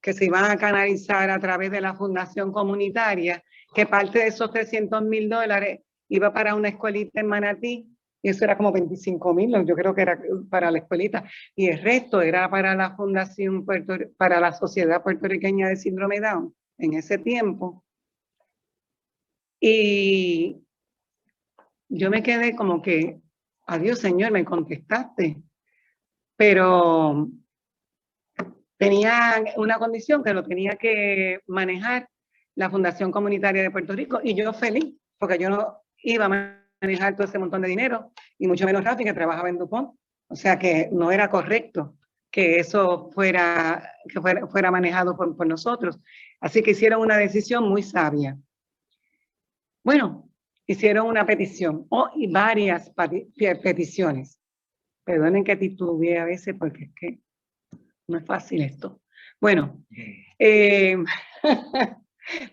que se iban a canalizar a través de la Fundación Comunitaria, que parte de esos $300,000 iba para una escuelita en Manatí, y eso era como 25,000, yo creo que era para la escuelita, y el resto era para la Fundación para la Sociedad Puertorriqueña de Síndrome Down en ese tiempo. Y yo me quedé como que, adiós Señor, me contestaste. Pero tenía una condición que lo tenía que manejar la Fundación Comunitaria de Puerto Rico y yo feliz, porque yo no iba a manejar todo ese montón de dinero, y mucho menos Rafi, que trabajaba en DuPont. O sea que no era correcto que eso fuera manejado por nosotros. Así que hicieron una decisión muy sabia. Bueno, hicieron una petición, y varias peticiones. Perdonen que titubee a veces porque es que no es fácil esto. Bueno,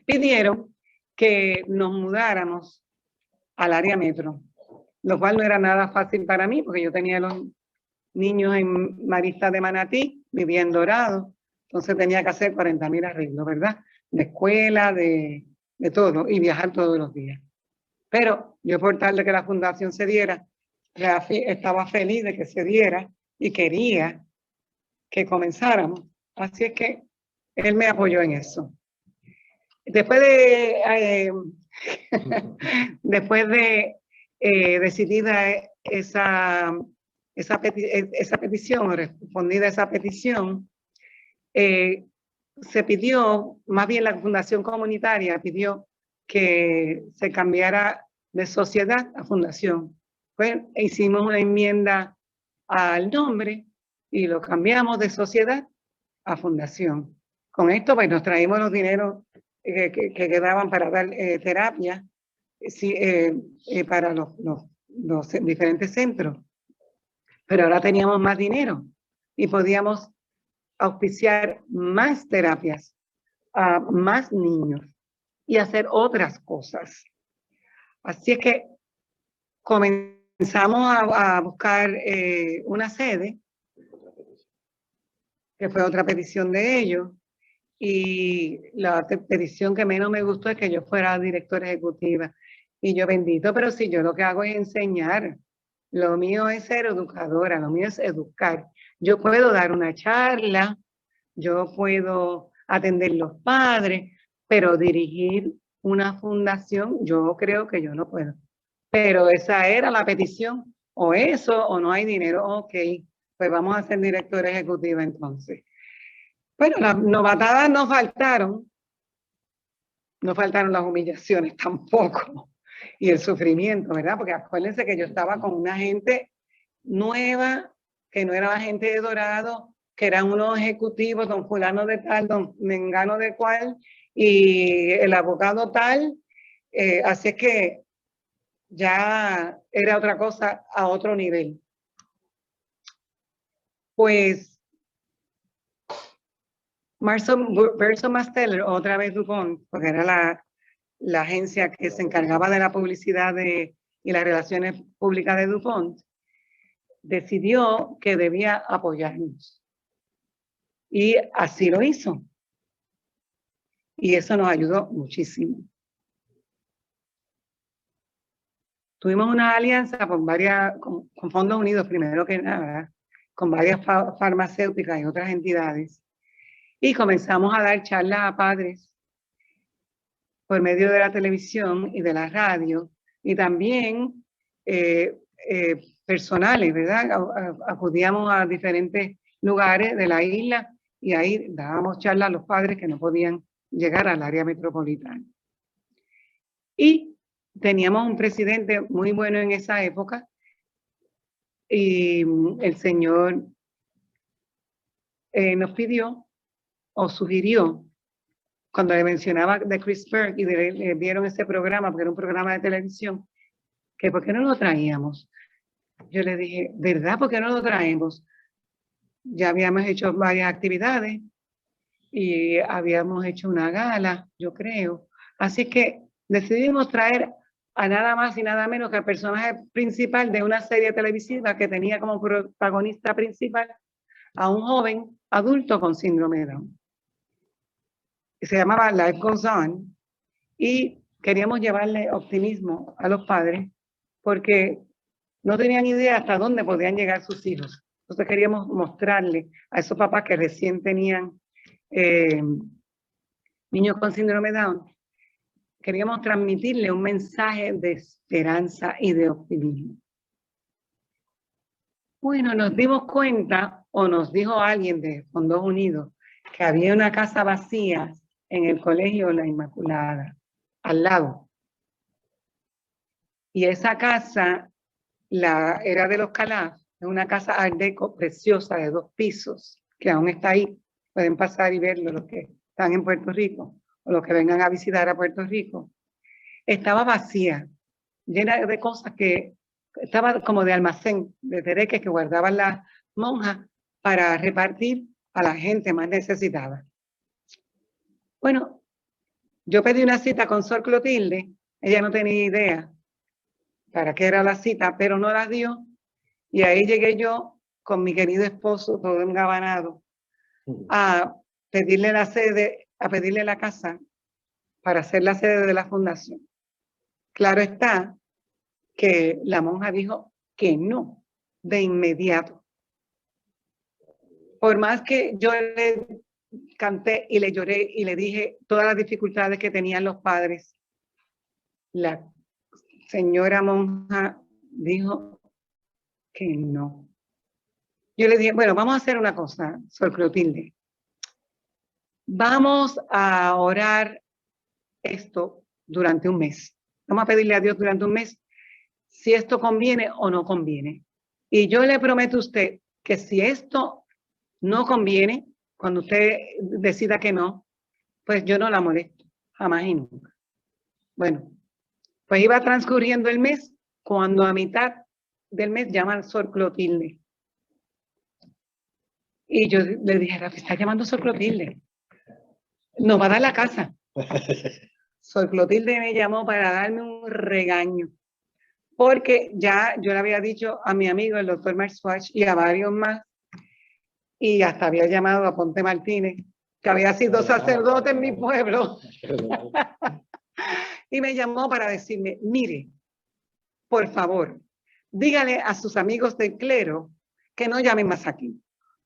pidieron que nos mudáramos al área metro, lo cual no era nada fácil para mí porque yo tenía los niños en Marista de Manatí, vivía en Dorado, entonces tenía que hacer 40,000 arreglos, ¿verdad? De escuela, de todo, y viajar todos los días. Pero yo, por tal de que la fundación se diera, estaba feliz de que se diera y quería que comenzáramos. Así es que él me apoyó en eso. Después de decidida esa petición, o respondida esa petición, se pidió, más bien la Fundación Comunitaria pidió que se cambiara de sociedad a fundación. Pues hicimos una enmienda al nombre y lo cambiamos de sociedad a fundación. Con esto pues nos traímos los dineros que quedaban para dar terapia para los diferentes centros. Pero ahora teníamos más dinero y podíamos auspiciar más terapias a más niños y hacer otras cosas. Así es que comenzamos a buscar una sede, que fue otra petición de ellos, y la petición que menos me gustó es que yo fuera directora ejecutiva. Y yo, bendito, pero si yo lo que hago es enseñar, lo mío es ser educadora, lo mío es educar. Yo puedo dar una charla, yo puedo atender los padres, pero dirigir una fundación, yo creo que yo no puedo. Pero esa era la petición, o eso, o no hay dinero. Ok, pues vamos a ser directora ejecutiva entonces. Bueno, las novatadas no faltaron las humillaciones tampoco, y el sufrimiento, ¿verdad? Porque acuérdense que yo estaba con una gente nueva, que no era la gente de Dorado, que eran unos ejecutivos, don fulano de tal, don mengano de cual, y el abogado tal, así es que ya era otra cosa a otro nivel. Pues Berso Masteller, otra vez DuPont, porque era la agencia que se encargaba de la publicidad y las relaciones públicas de DuPont, decidió que debía apoyarnos. Y así lo hizo. Y eso nos ayudó muchísimo. Tuvimos una alianza con Fondos Unidos, primero que nada, con varias farmacéuticas y otras entidades. Y comenzamos a dar charlas a padres por medio de la televisión y de la radio, y también personales, ¿verdad? Acudíamos a diferentes lugares de la isla y ahí dábamos charlas a los padres que no podían llegar al área metropolitana. Y teníamos un presidente muy bueno en esa época, y el señor nos pidió o sugirió, cuando le mencionaba de Chris Berg y le dieron ese programa, porque era un programa de televisión, que ¿por qué no lo traíamos? Yo le dije, ¿verdad? ¿Por qué no lo traemos? Ya habíamos hecho varias actividades y habíamos hecho una gala, yo creo. Así que decidimos traer a nada más y nada menos que el personaje principal de una serie televisiva que tenía como protagonista principal a un joven adulto con síndrome de Down. Se llamaba Life Goes On, y queríamos llevarle optimismo a los padres porque no tenían idea hasta dónde podían llegar sus hijos. Entonces queríamos mostrarle a esos papás que recién tenían niños con síndrome de Down, queríamos transmitirle un mensaje de esperanza y de optimismo. Bueno, nos dimos cuenta, o nos dijo alguien de Fondos Unidos, que había una casa vacía en el colegio La Inmaculada, al lado. Y esa casa era de los Calaf, es una casa art deco preciosa de 2 pisos, que aún está ahí. Pueden pasar y verlo los que están en Puerto Rico o los que vengan a visitar a Puerto Rico. Estaba vacía, llena de cosas que estaba como de almacén, de tereques que guardaban las monjas para repartir a la gente más necesitada. Bueno, yo pedí una cita con Sor Clotilde, ella no tenía idea para qué era la cita, pero no la dio, y ahí llegué yo con mi querido esposo, todo engabanado, a pedirle la sede, a pedirle la casa para hacer la sede de la fundación. Claro está que la monja dijo que no, de inmediato. Por más que yo le canté y le lloré y le dije todas las dificultades que tenían los padres, la señora monja dijo que no. Yo le dije, bueno, vamos a hacer una cosa, Sor Clotilde. Vamos a orar esto durante un mes. Vamos a pedirle a Dios durante un mes si esto conviene o no conviene. Y yo le prometo a usted que si esto no conviene, cuando usted decida que no, pues yo no la molesto, jamás y nunca. Bueno, pues iba transcurriendo el mes, cuando a mitad del mes llama al Sor Clotilde. Y yo le dije, Rafa, está llamando Sor Clotilde. Nos va a dar la casa. Sor Clotilde me llamó para darme un regaño. Porque ya yo le había dicho a mi amigo, el doctor Marswatch, y a varios más, y hasta había llamado a Ponte Martínez, que había sido sacerdote en mi pueblo. Y me llamó para decirme, mire, por favor, dígale a sus amigos del clero que no llamen más aquí.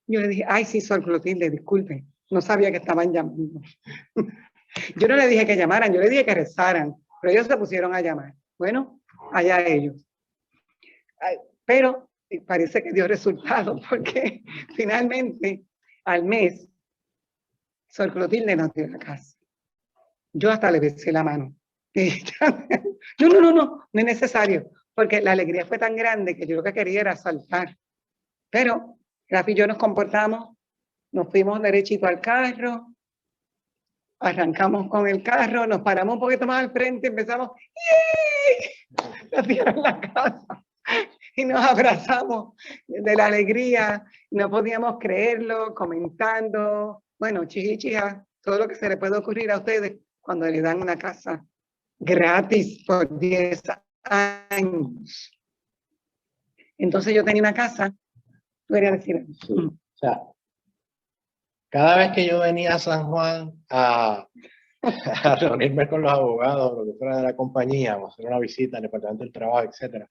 Yo le dije, ay, sí, Sor Clotilde, disculpe, no sabía que estaban llamando. Yo no le dije que llamaran, yo le dije que rezaran, pero ellos se pusieron a llamar. Bueno, allá ellos. Pero parece que dio resultado, porque finalmente, al mes, Sor Clotilde nos dio la casa. Yo hasta le besé la mano. No es necesario, porque la alegría fue tan grande que yo lo que quería era saltar. Pero Rafi y yo nos comportamos, nos fuimos derechito al carro, arrancamos con el carro, nos paramos un poquito más al frente, empezamos, nos dieron la casa y nos abrazamos de la alegría, no podíamos creerlo, comentando, bueno, chichichija, todo lo que se le puede ocurrir a ustedes cuando le dan una casa gratis por 10 años. Entonces yo tenía una casa, tú querías decir. Sí. O sea, cada vez que yo venía a San Juan a reunirme con los abogados, lo que fuera de la compañía, a hacer una visita al departamento del trabajo, etcétera,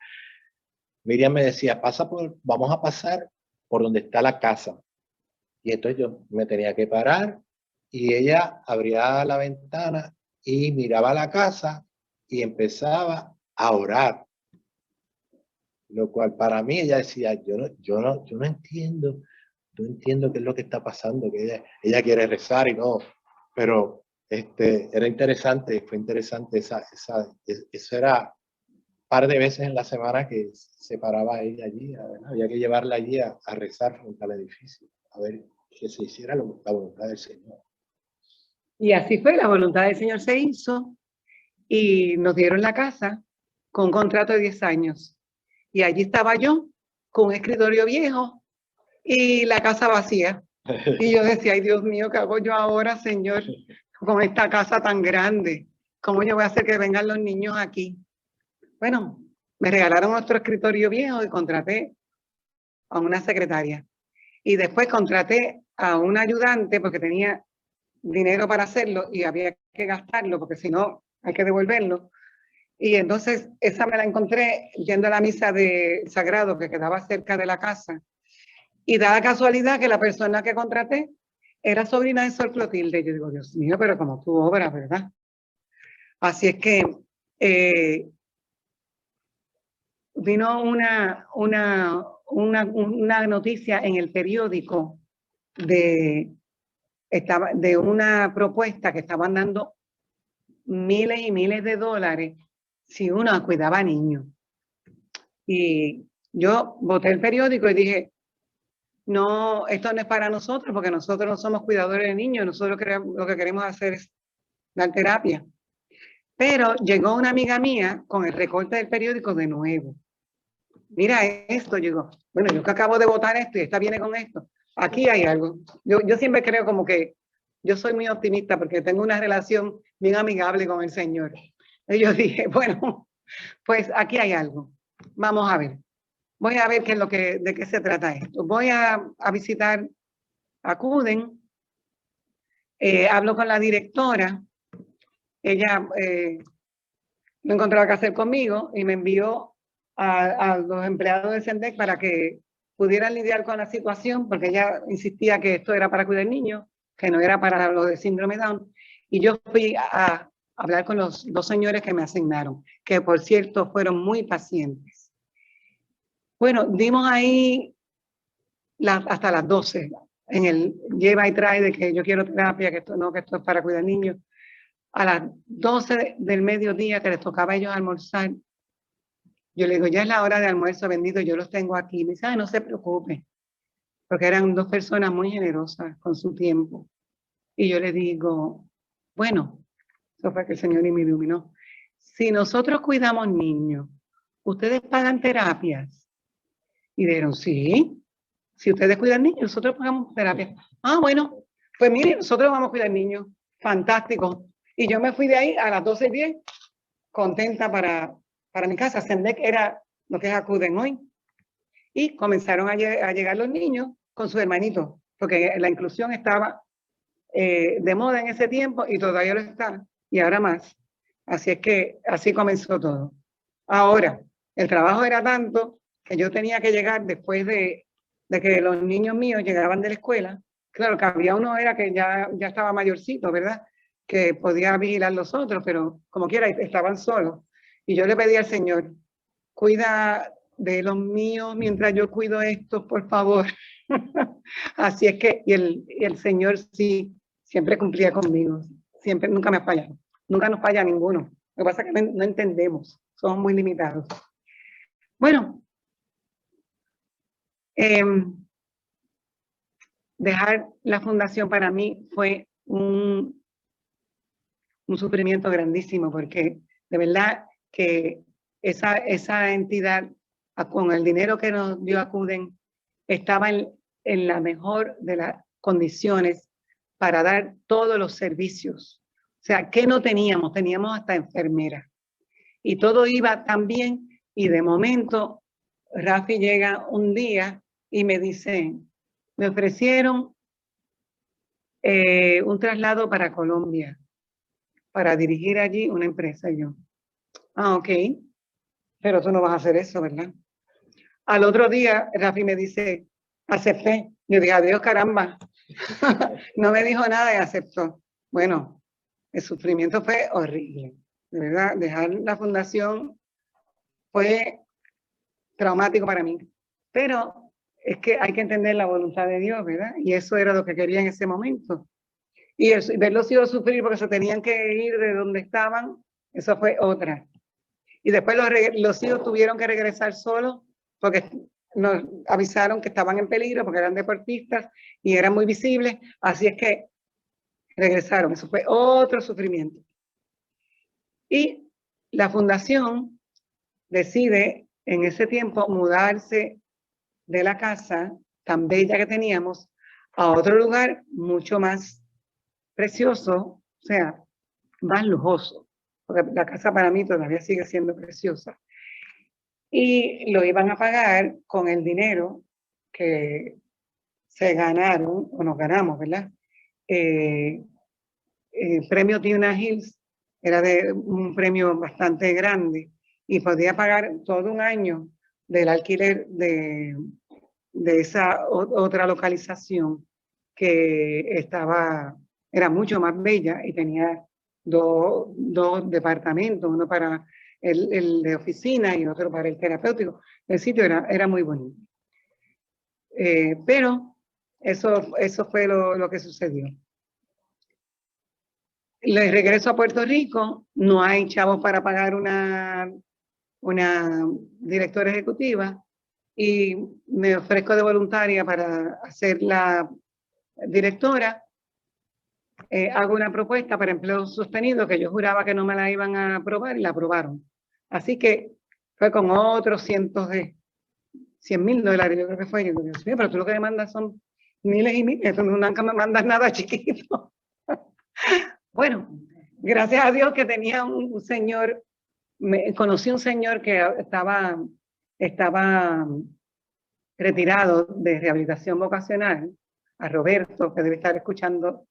Miriam me decía, vamos a pasar por donde está la casa. Y entonces yo me tenía que parar y ella abría la ventana y miraba la casa y empezaba a orar. Lo cual para mí ella decía, yo no entiendo, no entiendo qué es lo que está pasando, que ella quiere rezar y no, pero era interesante, fue interesante eso era un par de veces en la semana que se paraba ella allí, había que llevarla allí a rezar frente al edificio, a ver que se hiciera la voluntad del Señor. Y así fue, la voluntad del Señor se hizo y nos dieron la casa con un contrato de 10 años. Y allí estaba yo con un escritorio viejo y la casa vacía. Y yo decía, ay Dios mío, ¿qué hago yo ahora, Señor, con esta casa tan grande? ¿Cómo yo voy a hacer que vengan los niños aquí? Bueno, me regalaron otro escritorio viejo y contraté a una secretaria. Y después contraté a un ayudante porque tenía dinero para hacerlo y había que gastarlo porque si no hay que devolverlo. Y entonces esa me la encontré yendo a la misa de Sagrado que quedaba cerca de la casa. Y da la casualidad que la persona que contraté era sobrina de Sor Clotilde. Yo digo, Dios mío, pero como tu obra, ¿verdad? Así es que vino una noticia en el periódico de una propuesta que estaban dando miles y miles de dólares si uno cuidaba a niños. Y yo boté el periódico y dije, no, esto no es para nosotros, porque nosotros no somos cuidadores de niños, nosotros lo que queremos hacer es dar terapia. Pero llegó una amiga mía con el recorte del periódico de nuevo. Mira esto, llegó. Bueno, yo que acabo de votar esto y esta viene con esto. Aquí hay algo. Yo siempre creo como que yo soy muy optimista porque tengo una relación bien amigable con el Señor. Y yo dije, bueno, pues aquí hay algo. Vamos a ver. Voy a ver de qué se trata esto. Voy a visitar, acuden, hablo con la directora. Ella no encontraba qué hacer conmigo y me envió a los empleados de SENDEC para que pudieran lidiar con la situación, porque ella insistía que esto era para cuidar niños, que no era para lo de síndrome Down. Y yo fui a hablar con los dos señores que me asignaron, que por cierto fueron muy pacientes. Bueno, dimos ahí hasta las 12 en el lleva y trae de que yo quiero terapia, que esto es para cuidar niños. A las 12 del mediodía que les tocaba a ellos almorzar, yo le digo, ya es la hora de almuerzo, bendito, yo los tengo aquí. Me dice, no se preocupe, porque eran dos personas muy generosas con su tiempo. Y yo le digo, bueno, eso fue que el Señor me iluminó. Si nosotros cuidamos niños, ¿ustedes pagan terapias? Y dijeron, sí. Si ustedes cuidan niños, nosotros pagamos terapias. Ah, bueno, pues mire, nosotros vamos a cuidar niños. Fantástico. Y yo me fui de ahí a las 12:10, contenta para mi casa. SENDEC era lo que es acuden hoy. Y comenzaron a llegar los niños con sus hermanitos, porque la inclusión estaba de moda en ese tiempo y todavía lo está, y ahora más. Así es que así comenzó todo. Ahora, el trabajo era tanto que yo tenía que llegar después de que los niños míos llegaban de la escuela. Claro, que había uno era que ya estaba mayorcito, ¿verdad? Que podía vigilar los otros, pero como quiera estaban solos. Y yo le pedí al Señor, cuida de los míos mientras yo cuido estos, por favor. Así es que, y el Señor sí, siempre cumplía conmigo. Siempre, nunca me ha fallado. Nunca nos falla ninguno. Lo que pasa es que no entendemos. Somos muy limitados. Bueno, dejar la fundación para mí fue un sufrimiento grandísimo, porque de verdad que esa entidad, con el dinero que nos dio Acuden, estaba en la mejor de las condiciones para dar todos los servicios. O sea, ¿qué no teníamos? Teníamos hasta enfermera. Y todo iba tan bien, y de momento Rafi llega un día y me dice, me ofrecieron un traslado para Colombia, para dirigir allí una empresa. Y yo, ok, pero tú no vas a hacer eso, ¿verdad? Al otro día, Rafi me dice, acepté. Yo dije, adiós, caramba. No me dijo nada y aceptó. Bueno, el sufrimiento fue horrible, de verdad. Dejar la fundación fue traumático para mí. Pero es que hay que entender la voluntad de Dios, ¿verdad? Y eso era lo que quería en ese momento. Y verlos hijos sufrir porque se tenían que ir de donde estaban, eso fue otra. Y después los hijos tuvieron que regresar solos porque nos avisaron que estaban en peligro porque eran deportistas y eran muy visibles. Así es que regresaron. Eso fue otro sufrimiento. Y la fundación decide en ese tiempo mudarse de la casa tan bella que teníamos a otro lugar mucho más precioso, o sea, más lujoso, porque la casa para mí todavía sigue siendo preciosa. Y lo iban a pagar con el dinero que se ganaron, o nos ganamos, ¿verdad? El premio Tina Hills era de un premio bastante grande y podía pagar todo un año del alquiler de esa otra localización que era mucho más bella y tenía dos departamentos, uno para el de oficina y otro para el terapéutico. El sitio era muy bonito. Pero eso fue lo que sucedió. Le regreso a Puerto Rico, no hay chavos para pagar una directora ejecutiva y me ofrezco de voluntaria para hacer la directora. Hago una propuesta para empleo sostenido que yo juraba que no me la iban a aprobar y la aprobaron. Así que fue con otros cientos de $100,000, yo creo que fue. Yo digo, Dios mío, pero tú lo que me mandas son miles y miles, tú nunca me mandas nada chiquito. Bueno, gracias a Dios que tenía un señor, conocí un señor que estaba retirado de rehabilitación vocacional, a Roberto, que debe estar escuchando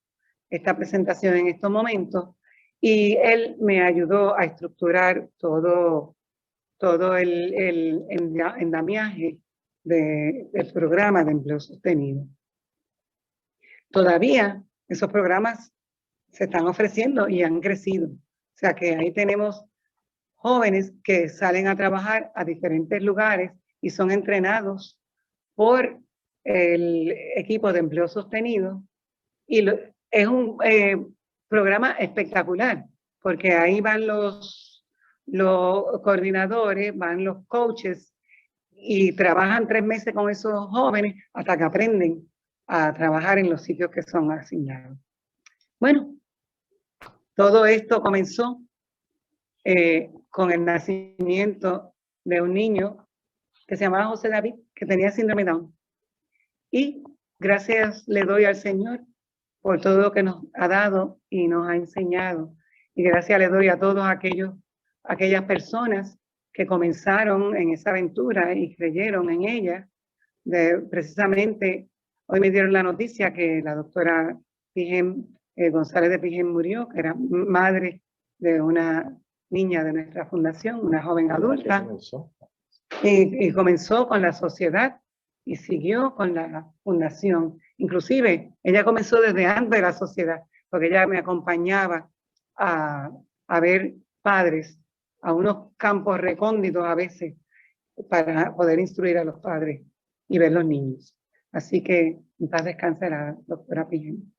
esta presentación en estos momentos, y él me ayudó a estructurar todo el andamiaje del programa de empleo sostenido. Todavía esos programas se están ofreciendo y han crecido. O sea que ahí tenemos jóvenes que salen a trabajar a diferentes lugares y son entrenados por el equipo de empleo sostenido. Y es un programa espectacular, porque ahí van los coordinadores, van los coaches y trabajan 3 meses con esos jóvenes hasta que aprenden a trabajar en los sitios que son asignados. Bueno, todo esto comenzó con el nacimiento de un niño que se llamaba José David, que tenía síndrome Down. Y gracias le doy al Señor por todo lo que nos ha dado y nos ha enseñado. Y gracias le doy a todos aquellas personas que comenzaron en esa aventura y creyeron en ella. Precisamente, hoy me dieron la noticia que la doctora González de Pigem murió, que era madre de una niña de nuestra fundación, una joven adulta. Y comenzó con la sociedad y siguió con la fundación. Inclusive, ella comenzó desde antes de la sociedad, porque ella me acompañaba a ver padres, a unos campos recónditos a veces, para poder instruir a los padres y ver los niños. Así que en paz descanse la doctora Pigem.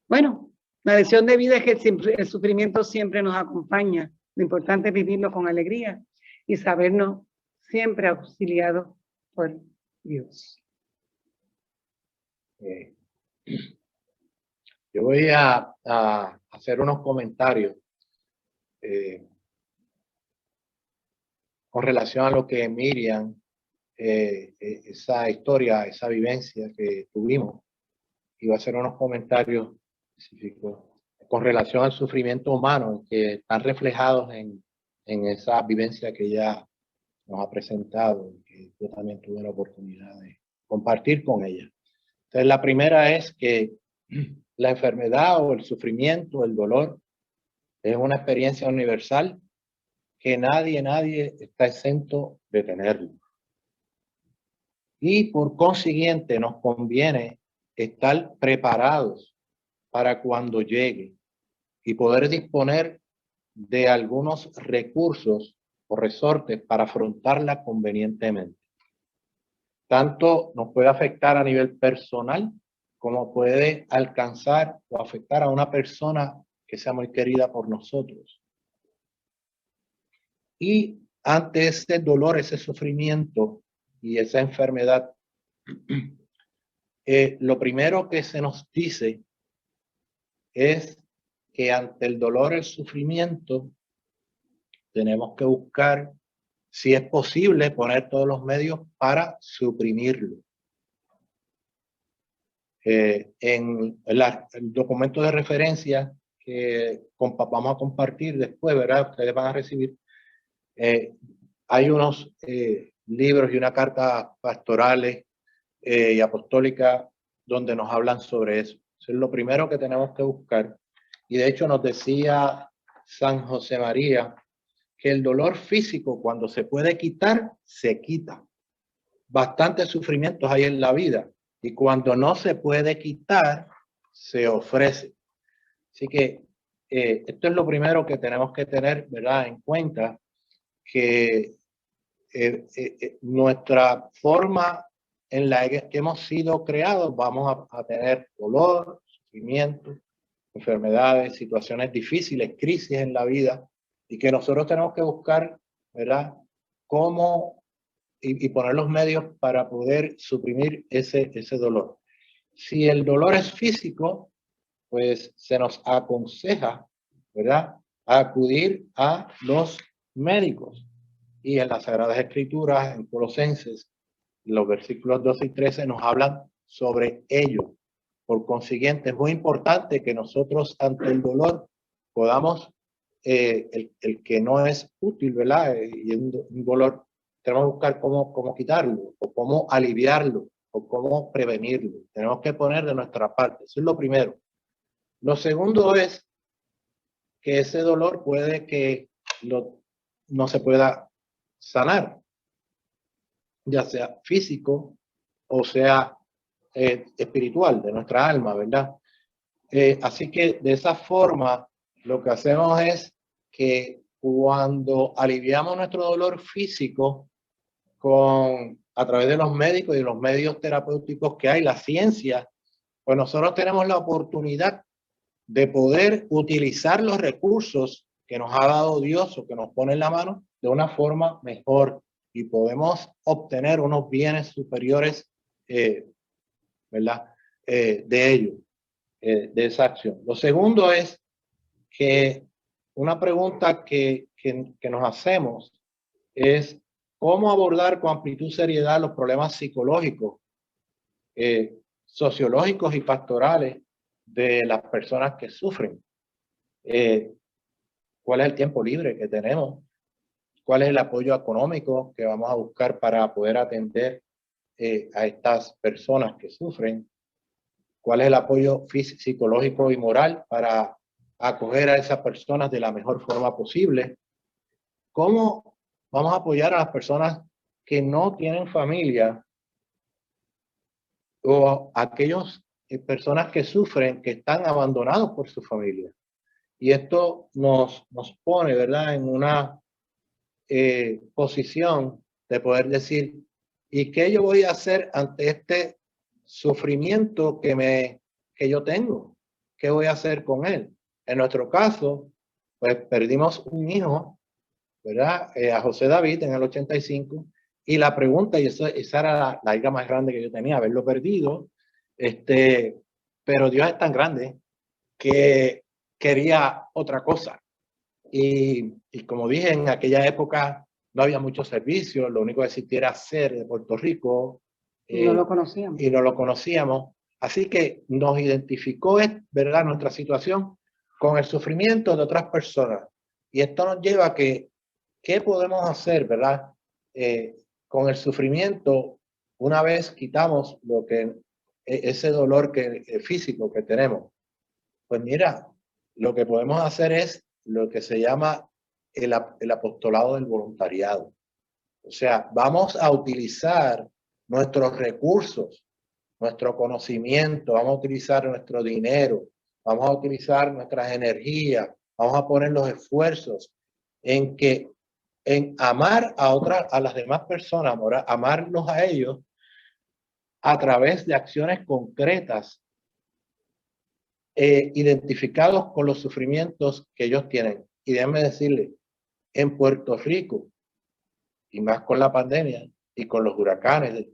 Bueno, la lección de vida es que el sufrimiento siempre nos acompaña. Lo importante es vivirlo con alegría y sabernos siempre auxiliados por Dios. Yo voy a hacer unos comentarios con relación a lo que Miriam, esa historia, esa vivencia que tuvimos. Y voy a hacer unos comentarios específicos con relación al sufrimiento humano que están reflejados en esa vivencia que ella nos ha presentado y que yo también tuve la oportunidad de compartir con ella. Entonces, la primera es que la enfermedad o el sufrimiento, el dolor, es una experiencia universal que nadie está exento de tenerlo. Y por consiguiente nos conviene estar preparados para cuando llegue y poder disponer de algunos recursos o resortes para afrontarla convenientemente. Tanto nos puede afectar a nivel personal como puede alcanzar o afectar a una persona que sea muy querida por nosotros. Y ante ese dolor, ese sufrimiento y esa enfermedad, lo primero que se nos dice es que ante el dolor, el sufrimiento, tenemos que buscar, si es posible, poner todos los medios para suprimirlo. En el documento de referencia que vamos a compartir después, ¿verdad? Ustedes van a recibir. Hay unos libros y una carta pastorales y apostólica donde nos hablan sobre eso. Eso es lo primero que tenemos que buscar. Y de hecho nos decía San José María que el dolor físico, cuando se puede quitar, se quita. Bastantes sufrimientos hay en la vida y cuando no se puede quitar, se ofrece. Así que esto es lo primero que tenemos que tener, ¿verdad?, en cuenta, que nuestra forma en la que hemos sido creados, vamos a tener dolor, sufrimiento, enfermedades, situaciones difíciles, crisis en la vida, y que nosotros tenemos que buscar, ¿verdad?, cómo y poner los medios para poder suprimir ese dolor. Si el dolor es físico, pues se nos aconseja, ¿verdad?, acudir a los médicos. Y en las Sagradas Escrituras, en Colosenses, los versículos 12 y 13 nos hablan sobre ello. Por consiguiente, es muy importante que nosotros ante el dolor podamos, el que no es útil, ¿verdad?, y un dolor, tenemos que buscar cómo quitarlo, o cómo aliviarlo, o cómo prevenirlo. Tenemos que poner de nuestra parte. Eso es lo primero. Lo segundo es que ese dolor puede que no se pueda sanar, ya sea físico o sea espiritual, de nuestra alma, ¿verdad? Así que de esa forma lo que hacemos es que cuando aliviamos nuestro dolor físico a través de los médicos y de los medios terapéuticos que hay, la ciencia, pues nosotros tenemos la oportunidad de poder utilizar los recursos que nos ha dado Dios o que nos pone en la mano de una forma mejor, y podemos obtener unos bienes superiores, ¿verdad?, de ello, de esa acción. Lo segundo es que una pregunta que nos hacemos es cómo abordar con amplitud y seriedad los problemas psicológicos, sociológicos y pastorales de las personas que sufren. ¿Cuál es el tiempo libre que tenemos? ¿Cuál es el apoyo económico que vamos a buscar para poder atender a estas personas que sufren? ¿Cuál es el apoyo físico, psicológico y moral para acoger a esas personas de la mejor forma posible? ¿Cómo vamos a apoyar a las personas que no tienen familia, o aquellas personas que sufren, que están abandonados por su familia? Y esto nos pone, ¿verdad?, en una posición de poder decir, ¿y qué yo voy a hacer ante este sufrimiento que yo tengo? ¿Qué voy a hacer con él? En nuestro caso, pues perdimos un hijo, ¿verdad?, a José David en el 85, y la pregunta, y esa era la hija más grande que yo tenía, haberlo perdido, pero Dios es tan grande que quería otra cosa. Y como dije, en aquella época no había muchos servicios, lo único que existía era SER de Puerto Rico. No lo conocíamos. Y no lo conocíamos. Así que nos identificó, ¿verdad?, nuestra situación con el sufrimiento de otras personas. Y esto nos lleva a que, ¿qué podemos hacer, verdad?, con el sufrimiento una vez quitamos ese dolor físico que tenemos? Pues mira, lo que podemos hacer es lo que se llama el apostolado del voluntariado. O sea, vamos a utilizar nuestros recursos, nuestro conocimiento, vamos a utilizar nuestro dinero, vamos a utilizar nuestras energías, vamos a poner los esfuerzos en amar a las demás personas, amarlos a ellos a través de acciones concretas, identificados con los sufrimientos que ellos tienen. Y déjenme decirle, en Puerto Rico, y más con la pandemia y con los huracanes,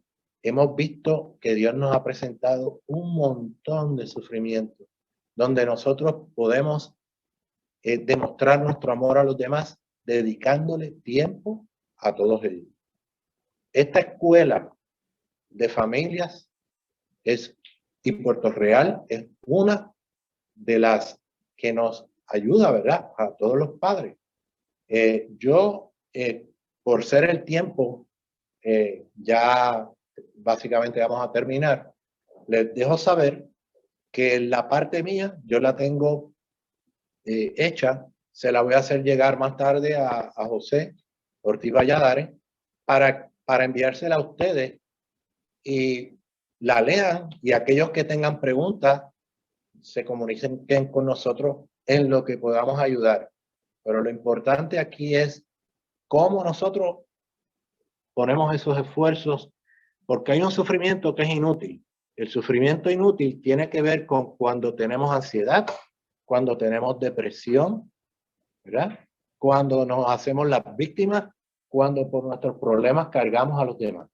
hemos visto que Dios nos ha presentado un montón de sufrimientos, donde nosotros podemos demostrar nuestro amor a los demás, dedicándole tiempo a todos ellos. Esta escuela de familias y Puerto Real es una de las que nos ayuda, ¿verdad?, a todos los padres. Por ser el tiempo, ya básicamente vamos a terminar, les dejo saber que la parte mía yo la tengo hecha, se la voy a hacer llegar más tarde a José Ortiz Valladares para enviársela a ustedes y la lean, y aquellos que tengan preguntas se comuniquen con nosotros en lo que podamos ayudar. Pero lo importante aquí es cómo nosotros ponemos esos esfuerzos Porque hay un sufrimiento que es inútil. El sufrimiento inútil tiene que ver con cuando tenemos ansiedad, cuando tenemos depresión, ¿verdad? Cuando nos hacemos las víctimas, cuando por nuestros problemas cargamos a los demás.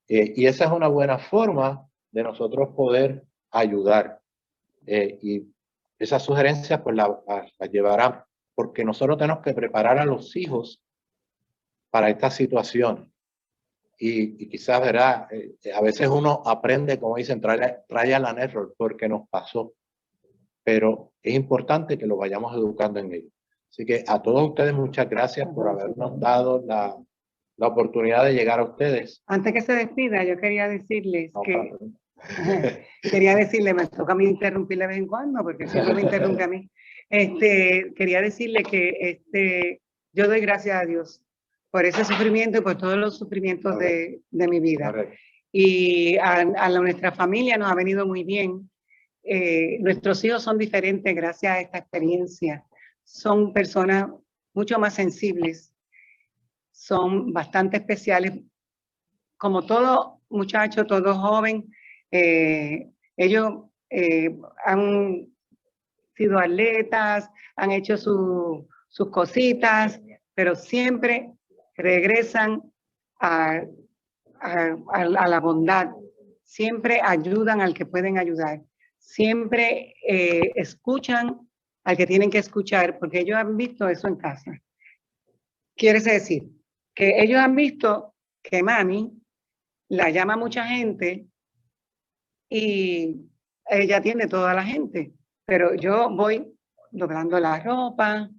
Y esa es una buena forma de nosotros poder ayudar. Y esas sugerencias pues las llevarán, porque nosotros tenemos que preparar a los hijos para estas situaciones. Y quizás, ¿verdad? A veces uno aprende, como dicen, trial and error, porque nos pasó. Pero es importante que lo vayamos educando en ello. Así que a todos ustedes muchas gracias por habernos dado la oportunidad de llegar a ustedes. Antes que se despida, yo quería decirles No, que... Quería decirle, me toca a mí interrumpirle de vez en cuando, porque siempre me interrumpe a mí. Quería decirle que yo doy gracias a Dios por ese sufrimiento y por todos los sufrimientos de mi vida. Correcto. Y a nuestra familia nos ha venido muy bien. Nuestros hijos son diferentes gracias a esta experiencia. Son personas mucho más sensibles, son bastante especiales. Como todo muchacho, todo joven, ellos han sido atletas, han hecho sus cositas, pero siempre regresan a la bondad, siempre ayudan al que pueden ayudar, siempre escuchan al que tienen que escuchar, porque ellos han visto eso en casa. Quiere decir que ellos han visto que mami la llama mucha gente y ella atiende toda la gente, pero yo voy doblando la ropa,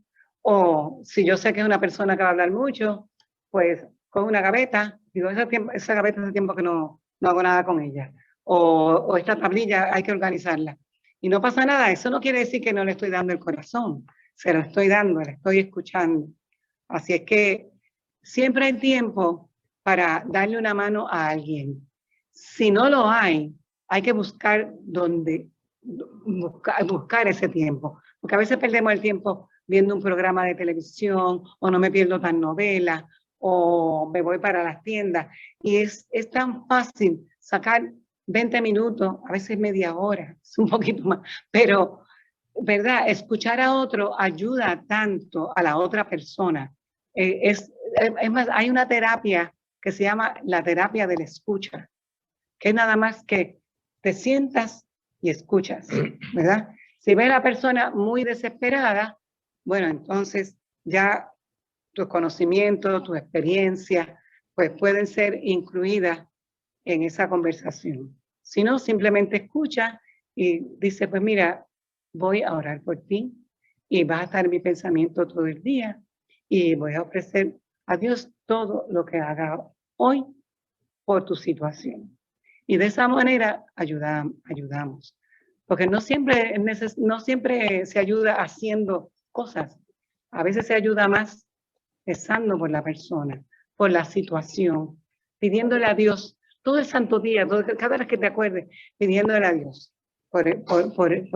o si yo sé que es una persona que va a hablar mucho, pues con una gaveta, digo, esa gaveta hace tiempo que no hago nada con ella, o esta tablilla hay que organizarla. Y no pasa nada, eso no quiere decir que no le estoy dando el corazón, se lo estoy dando, le estoy escuchando. Así es que siempre hay tiempo para darle una mano a alguien. Si no lo hay que buscar buscar ese tiempo. Porque a veces perdemos el tiempo viendo un programa de televisión, o no me pierdo tan novela, o me voy para las tiendas. Y es tan fácil sacar 20 minutos, a veces media hora, es un poquito más, pero, ¿verdad? Escuchar a otro ayuda tanto a la otra persona. Es más, hay una terapia que se llama la terapia de la escucha, que es nada más que te sientas y escuchas, ¿verdad? Si ves a la persona muy desesperada, bueno, entonces ya tus conocimientos, tu experiencia, pues pueden ser incluidas en esa conversación. Si no, simplemente escucha y dice, pues mira, voy a orar por ti y vas a estar en mi pensamiento todo el día y voy a ofrecer a Dios todo lo que haga hoy por tu situación. Y de esa manera ayudamos. Porque no siempre se ayuda haciendo cosas. A veces se ayuda más rezando por la persona, por la situación, pidiéndole a Dios todo el santo día, cada vez que te acuerdes, pidiéndole a Dios por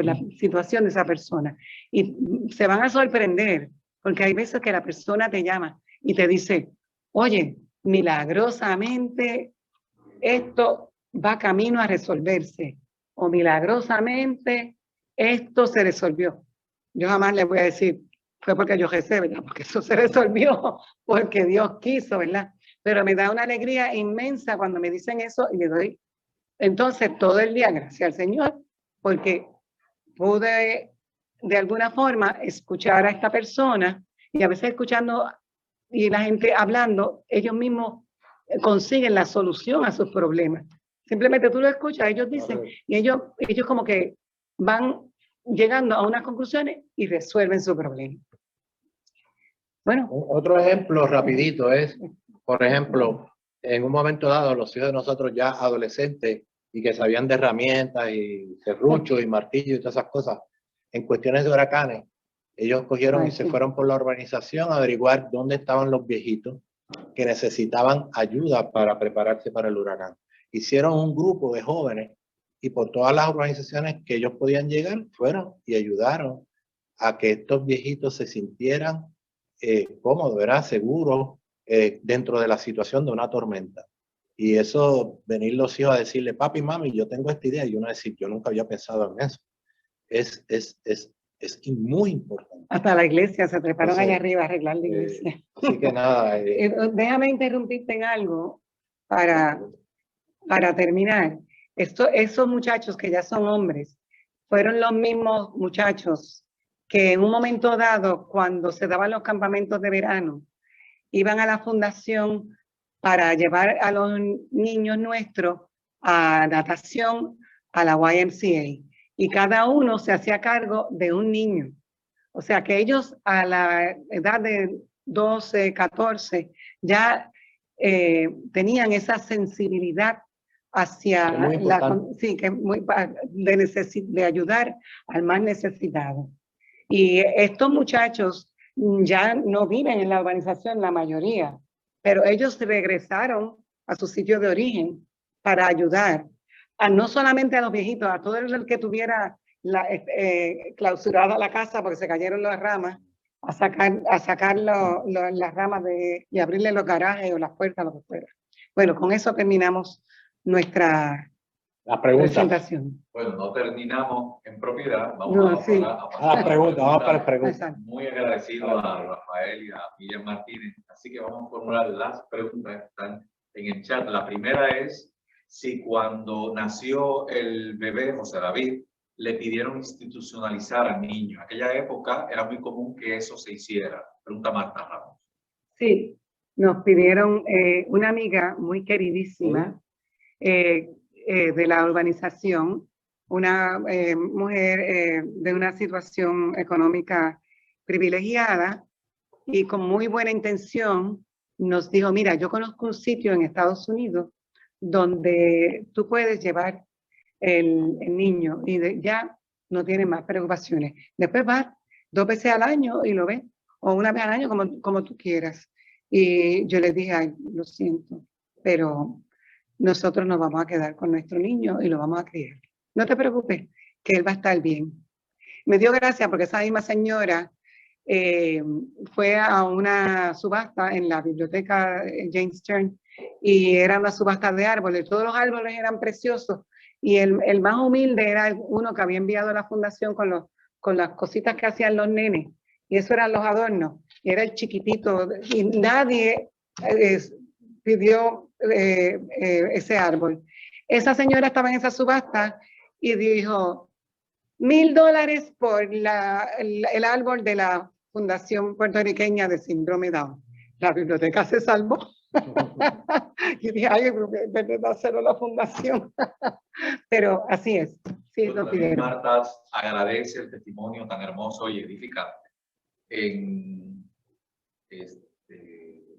la situación de esa persona. Y se van a sorprender, porque hay veces que la persona te llama y te dice, oye, milagrosamente esto va camino a resolverse, o milagrosamente esto se resolvió. Yo jamás le voy a decir, fue porque yo recé, ¿verdad? Porque eso se resolvió, porque Dios quiso, ¿verdad? Pero me da una alegría inmensa cuando me dicen eso y le doy, entonces, todo el día, gracias al Señor, porque pude de alguna forma escuchar a esta persona, y a veces escuchando y la gente hablando, ellos mismos consiguen la solución a sus problemas. Simplemente tú lo escuchas, ellos dicen, y ellos como que van llegando a unas conclusiones y resuelven su problema. Bueno. Otro ejemplo rapidito es, por ejemplo, en un momento dado, los hijos de nosotros ya adolescentes y que sabían de herramientas y serruchos y martillos y todas esas cosas, en cuestiones de huracanes, ellos cogieron y se fueron por la urbanización a averiguar dónde estaban los viejitos que necesitaban ayuda para prepararse para el huracán. Hicieron un grupo de jóvenes y por todas las organizaciones que ellos podían llegar, fueron y ayudaron a que estos viejitos se sintieran cómodos, ¿verdad? Seguros dentro de la situación de una tormenta. Y eso, venir los hijos a decirle, papi, mami, yo tengo esta idea, y uno decir, yo nunca había pensado en eso. Es muy importante. Hasta la iglesia, se treparon Entonces, allá arriba a arreglar la iglesia. Así que nada. Déjame interrumpirte en algo para terminar. Esos muchachos que ya son hombres, fueron los mismos muchachos que en un momento dado, cuando se daban los campamentos de verano, iban a la fundación para llevar a los niños nuestros a natación, a la YMCA. Y cada uno se hacía cargo de un niño. O sea que ellos a la edad de 12, 14, ya tenían esa sensibilidad hacia de ayudar al más necesitado. Y estos muchachos ya no viven en la urbanización, la mayoría, pero ellos regresaron a su sitio de origen para ayudar a no solamente a los viejitos, a todo el que tuviera clausurada la casa porque se cayeron las ramas, a sacar las ramas y abrirle los garajes o las puertas, lo que fuera. Bueno, con eso terminamos nuestra presentación. Bueno, no terminamos en propiedad. Vamos a las preguntas. Muy agradecido a Rafael y a Miriam Martínez. Así que vamos a formular las preguntas que están en el chat. La primera es si cuando nació el bebé José David, le pidieron institucionalizar al niño. En aquella época era muy común que eso se hiciera. Pregunta Marta Ramos. Sí, nos pidieron una amiga muy queridísima de la urbanización, una mujer de una situación económica privilegiada y con muy buena intención nos dijo, mira, yo conozco un sitio en Estados Unidos donde tú puedes llevar el niño y ya no tiene más preocupaciones. Después vas 2 veces al año y lo ves, o una vez al año como tú quieras. Y yo les dije, ay, lo siento, pero nosotros nos vamos a quedar con nuestro niño y lo vamos a criar. No te preocupes, que él va a estar bien. Me dio gracia porque esa misma señora fue a una subasta en la biblioteca James Stern y era una subasta de árboles. Todos los árboles eran preciosos y el más humilde era uno que había enviado a la fundación con las cositas que hacían los nenes y eso eran los adornos. Y era el chiquitito y nadie pidió ese árbol. Esa señora estaba en esa subasta y dijo $1,000 por el árbol de la Fundación Puertorriqueña de Síndrome Down. La biblioteca se salvó. Y dije, ay, verdad, hacerlo la fundación. Pero así es. Sí, bueno, Marta agradece el testimonio tan hermoso y edificante.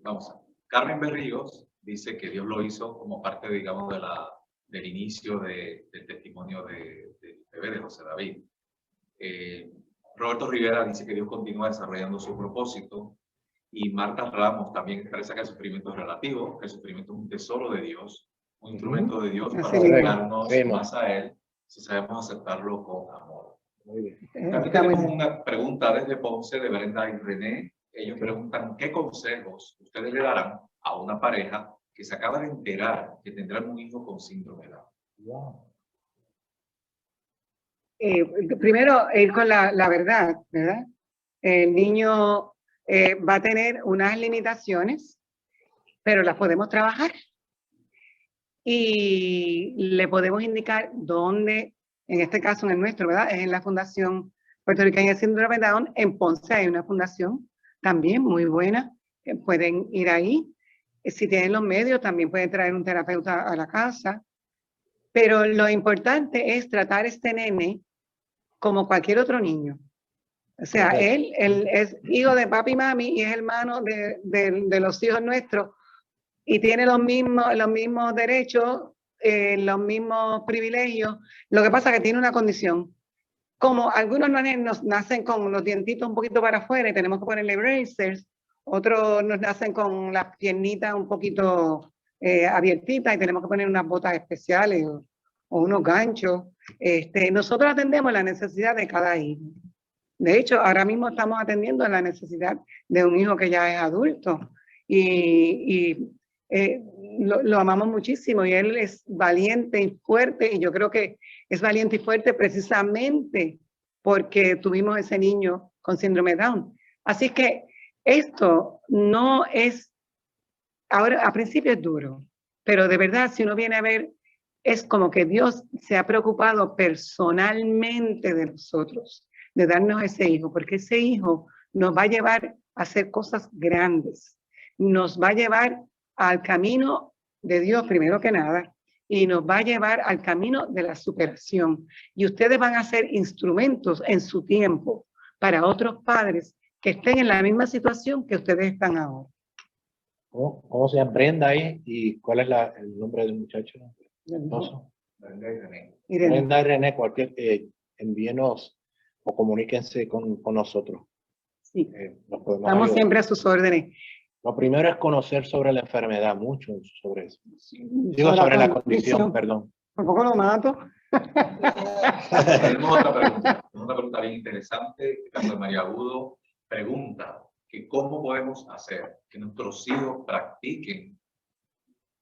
Vamos a ver. Carmen Berríos dice que Dios lo hizo como parte, digamos, del inicio del testimonio del bebé de José David. Roberto Rivera dice que Dios continúa desarrollando su propósito. Y Marta Ramos también expresa que el sufrimiento es relativo, que el sufrimiento es un tesoro de Dios, un instrumento de Dios para acercarnos más a Él, si sabemos aceptarlo con amor. Muy bien. También tenemos una pregunta desde Ponce, de Brenda y René. Ellos preguntan, ¿qué consejos ustedes le darán a una pareja que se acaba de enterar que tendrán un hijo con síndrome Down? Wow. Primero, ir con la verdad, ¿verdad? El niño va a tener unas limitaciones, pero las podemos trabajar. Y le podemos indicar dónde, en este caso en el nuestro, ¿verdad? Es en la Fundación Puertorriqueña de Síndrome Down. En Ponce hay una fundación también muy buena. Pueden ir ahí. Si tienen los medios, también pueden traer un terapeuta a la casa. Pero lo importante es tratar a este nene como cualquier otro niño. O sea, él es hijo de papi y mami y es hermano de los hijos nuestros y tiene los mismos derechos, los mismos privilegios. Lo que pasa es que tiene una condición. Como algunos nos nacen con los dientitos un poquito para afuera y tenemos que ponerle bracers, otros nos nacen con las piernitas un poquito abiertitas y tenemos que poner unas botas especiales o unos ganchos. Nosotros atendemos la necesidad de cada hijo. De hecho, ahora mismo estamos atendiendo la necesidad de un hijo que ya es adulto y lo amamos muchísimo y él es valiente y fuerte, y yo creo que es valiente y fuerte precisamente porque tuvimos ese niño con síndrome Down. Así que esto no es, ahora a principio es duro, pero de verdad si uno viene a ver, es como que Dios se ha preocupado personalmente de nosotros, de darnos ese hijo, porque ese hijo nos va a llevar a hacer cosas grandes, nos va a llevar al camino de Dios primero que nada, y nos va a llevar al camino de la superación. Y ustedes van a ser instrumentos en su tiempo para otros padres que estén en la misma situación que ustedes están ahora. ¿Cómo se llama Brenda ahí? ¿Y cuál es el nombre del muchacho? Brenda y René. Brenda y René, envíenos o comuníquense con nosotros. Sí. Nos podemos Estamos ayudar. siempre a sus órdenes. Lo primero es conocer sobre la enfermedad, mucho sobre eso. Sobre Sobre la condición, perdón. Por poco lo mato. Tenemos otra pregunta. Una pregunta bien interesante. Carlos María Agudo pregunta que cómo podemos hacer que nuestros hijos practiquen,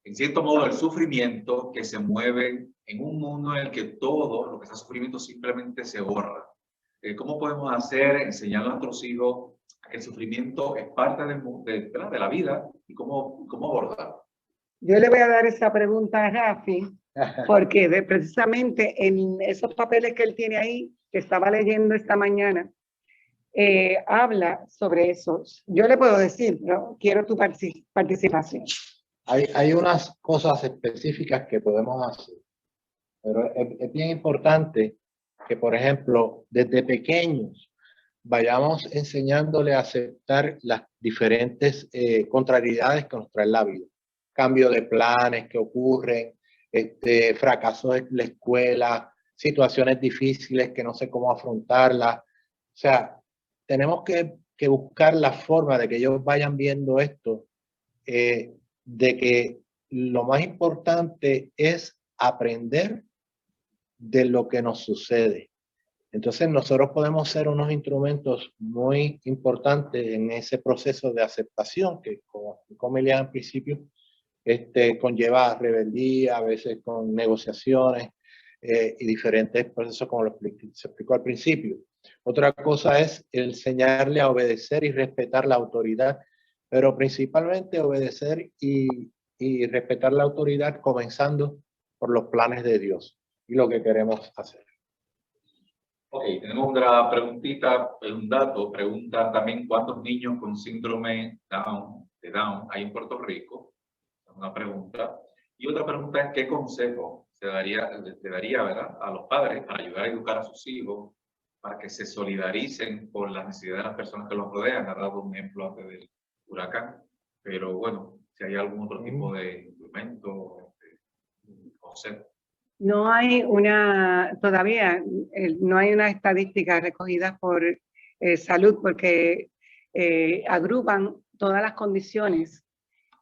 en cierto modo, el sufrimiento que se mueve en un mundo en el que todo lo que está sufrimiento simplemente se borra. ¿Cómo podemos hacer, enseñar a nuestros hijos a que el sufrimiento es parte de la vida y cómo abordarlo? Yo le voy a dar esa pregunta a Rafi, porque precisamente en esos papeles que él tiene ahí, que estaba leyendo esta mañana, habla sobre eso. Yo le puedo decir, pero quiero tu participación. Hay unas cosas específicas que podemos hacer, pero es bien importante que, por ejemplo, desde pequeños vayamos enseñándole a aceptar las diferentes contrariedades que nos trae la vida. Cambio de planes que ocurren, fracasos en la escuela, situaciones difíciles que no sé cómo afrontarlas. O sea, tenemos que buscar la forma de que ellos vayan viendo esto, de que lo más importante es aprender de lo que nos sucede. Entonces nosotros podemos ser unos instrumentos muy importantes en ese proceso de aceptación que, como Elian al principio, conlleva rebeldía, a veces con negociaciones y diferentes procesos como se explicó al principio. Otra cosa es enseñarle a obedecer y respetar la autoridad, pero principalmente obedecer y respetar la autoridad comenzando por los planes de Dios y lo que queremos hacer. Ok, tenemos una preguntita, un dato. Pregunta también cuántos niños con síndrome de Down hay en Puerto Rico. Una pregunta. Y otra pregunta es qué consejo se daría, ¿verdad?, a los padres para ayudar a educar a sus hijos para que se solidaricen con las necesidades de las personas que los rodean. Ha dado un ejemplo antes del huracán, pero bueno, si hay algún otro tipo de instrumento, concepto. No hay todavía no hay una estadística recogida por salud porque agrupan todas las condiciones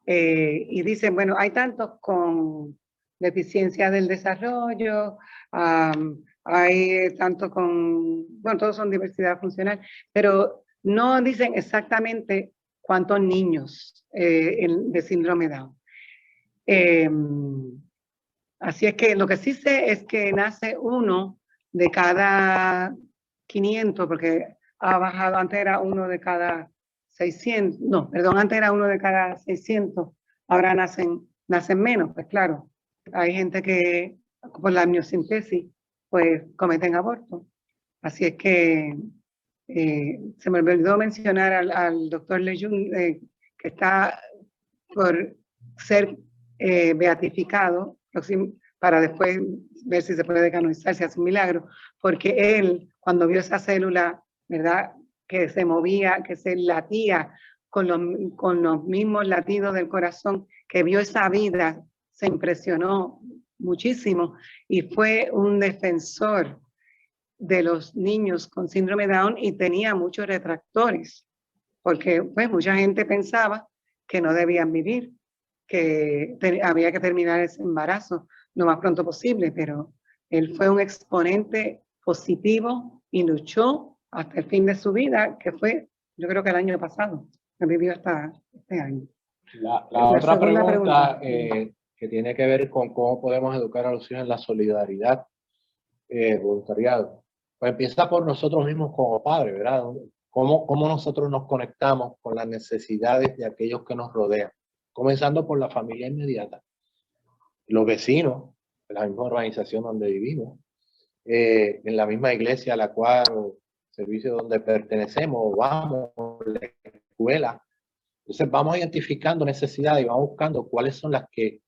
y dicen, bueno, hay tantos con deficiencia del desarrollo, hay tantos con, bueno, todos son diversidad funcional, pero no dicen exactamente cuántos niños de síndrome Down. Así es que lo que sí sé es que nace uno de cada 500, porque ha bajado, antes era uno de cada 600, no, perdón, antes era uno de cada 600, ahora nacen menos, pues claro, hay gente que por la amniocentesis pues cometen aborto. Así es que se me olvidó mencionar al doctor Lejun, que está por ser beatificado, para después ver si se puede canonizar, si hace un milagro, porque él, cuando vio esa célula, ¿verdad?, que se movía, que se latía con los mismos latidos del corazón, que vio esa vida, se impresionó muchísimo y fue un defensor de los niños con síndrome Down y tenía muchos retractores, porque pues mucha gente pensaba que no debían vivir, que había que terminar ese embarazo lo más pronto posible, pero él fue un exponente positivo y luchó hasta el fin de su vida, que fue, yo creo que el año pasado, que vivió hasta este año. La La otra segunda pregunta pregunta. que tiene que ver con cómo podemos educar a los hijos en la solidaridad, voluntariado, pues empieza por nosotros mismos como padres, ¿verdad? ¿Cómo nosotros nos conectamos con las necesidades de aquellos que nos rodean? Comenzando por la familia inmediata, los vecinos, la misma organización donde vivimos, en la misma iglesia a la cual, o servicio donde pertenecemos, vamos, la escuela. Entonces vamos identificando necesidades y vamos buscando cuáles son las que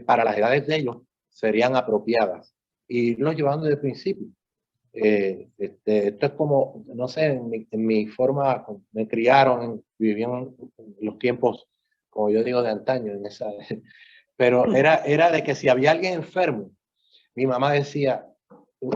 para las edades de ellos serían apropiadas y irlos llevando desde el principio. Esto es como, no sé, en mi forma, me criaron, vivían los tiempos, como yo digo, de antaño, pero era de que si había alguien enfermo, mi mamá decía,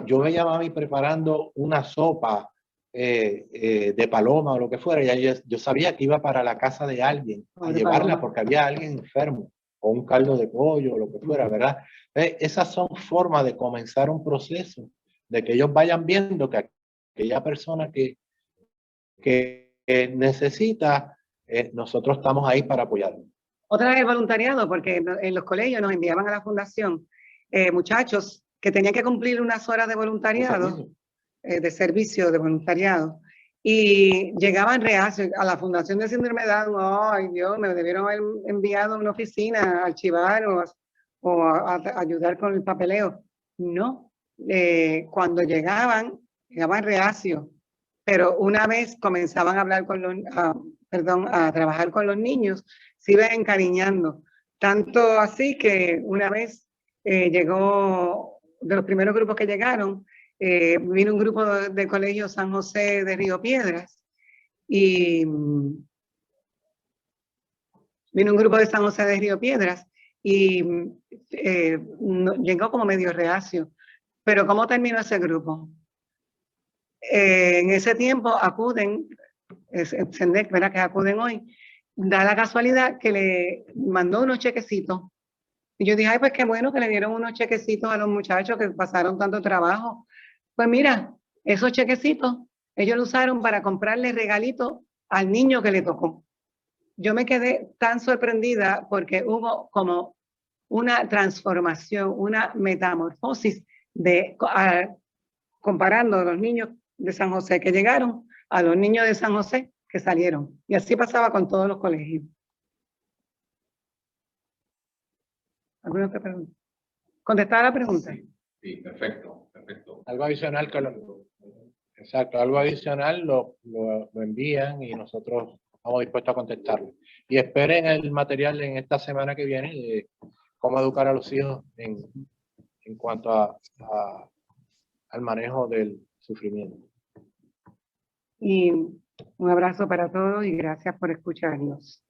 yo veía a mami preparando una sopa de paloma o lo que fuera, y yo sabía que iba para la casa de alguien a llevarla porque había alguien enfermo, o un caldo de pollo o lo que fuera, ¿verdad? Esas son formas de comenzar un proceso, de que ellos vayan viendo que aquella persona que necesita, nosotros estamos ahí para apoyarlo. Otra vez el voluntariado, porque en los colegios nos enviaban a la fundación muchachos que tenían que cumplir unas horas de voluntariado, de servicio de voluntariado, y llegaban reacios a la fundación de síndrome de Down. Ay, Dios, me debieron haber enviado a una oficina a archivar o a ayudar con el papeleo. No, cuando llegaban reacios, pero una vez comenzaban a hablar con los, a trabajar con los niños, se iban encariñando. Tanto así que una vez llegó, de los primeros grupos que llegaron, vino un grupo de colegio San José de Río Piedras y vino un grupo de San José de Río Piedras y llegó como medio reacio. Pero ¿cómo terminó ese grupo? En ese tiempo acuden, Sendec, ¿verdad? Que acuden hoy, da la casualidad que le mandó unos chequecitos. Y yo dije, ay, pues qué bueno que le dieron unos chequecitos a los muchachos que pasaron tanto trabajo. Pues mira, esos chequecitos, ellos lo usaron para comprarle regalitos al niño que le tocó. Yo me quedé tan sorprendida porque hubo como una transformación, una metamorfosis comparando a los niños de San José que llegaron a los niños de San José que salieron. Y así pasaba con todos los colegios. ¿Alguna otra pregunta? ¿Contestaba la pregunta? Sí, perfecto, perfecto. Algo adicional que exacto, algo adicional lo envían y nosotros estamos dispuestos a contestarlo. Y esperen el material en esta semana que viene de cómo educar a los hijos en cuanto al manejo del sufrimiento. Y un abrazo para todos y gracias por escucharnos.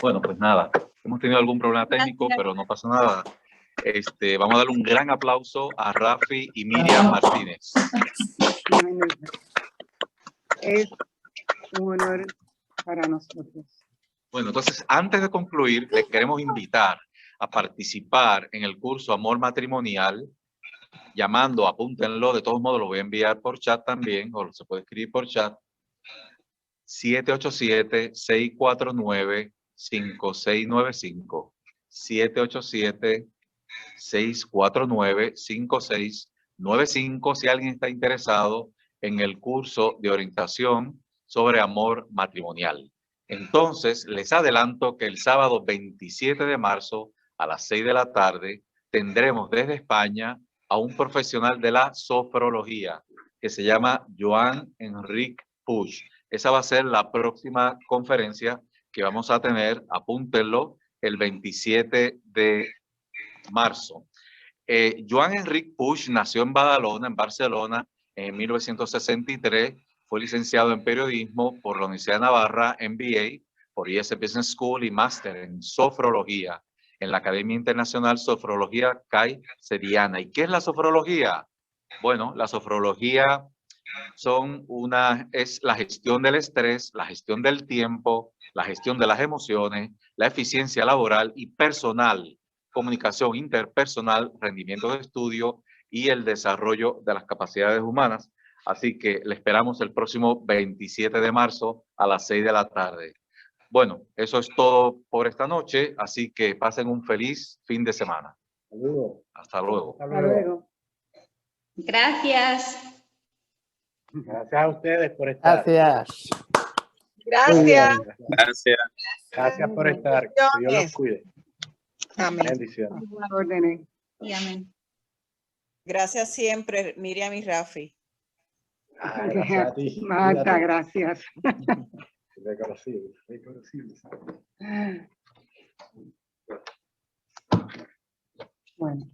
Bueno, pues nada, hemos tenido algún problema técnico, pero no pasa nada. Vamos a darle un gran aplauso a Rafi y Miriam Martínez. Es un honor para nosotros. Bueno, entonces, antes de concluir, les queremos invitar a participar en el curso Amor Matrimonial, llamando, apúntenlo, de todos modos lo voy a enviar por chat también, o se puede escribir por chat, 787-649-5695. 787-649-5695 si alguien está interesado en el curso de orientación sobre amor matrimonial. Entonces, les adelanto que el sábado 27 de marzo a las 6 de la tarde tendremos desde España a un profesional de la sofrología que se llama Joan Enric Puig. Esa va a ser la próxima conferencia que vamos a tener, apúntenlo, el 27 de marzo. Joan Enric Puig nació en Badalona, en Barcelona, en 1963. Fue licenciado en periodismo por la Universidad de Navarra, MBA por IS Business School y máster en sofrología en la Academia Internacional Sofrología CAI Seriana. ¿Y qué es la sofrología? Bueno, la sofrología es la gestión del estrés, la gestión del tiempo, la gestión de las emociones, la eficiencia laboral y personal, comunicación interpersonal, rendimiento de estudio y el desarrollo de las capacidades humanas. Así que le esperamos el próximo 27 de marzo a las 6 de la tarde. Bueno, eso es todo por esta noche, así que pasen un feliz fin de semana. Saludos. Hasta luego. Hasta luego. Gracias. Gracias a ustedes por estar. Gracias. Muy bien, Gracias. gracias. Gracias por estar. Que Dios los cuide. Amén. Bendiciones. Buenas órdenes. Y amén. Gracias siempre, Miriam y Rafi. Ah, gracias a ti. Marta, Cuídate. gracias. Reconocible, reconocible. Bueno.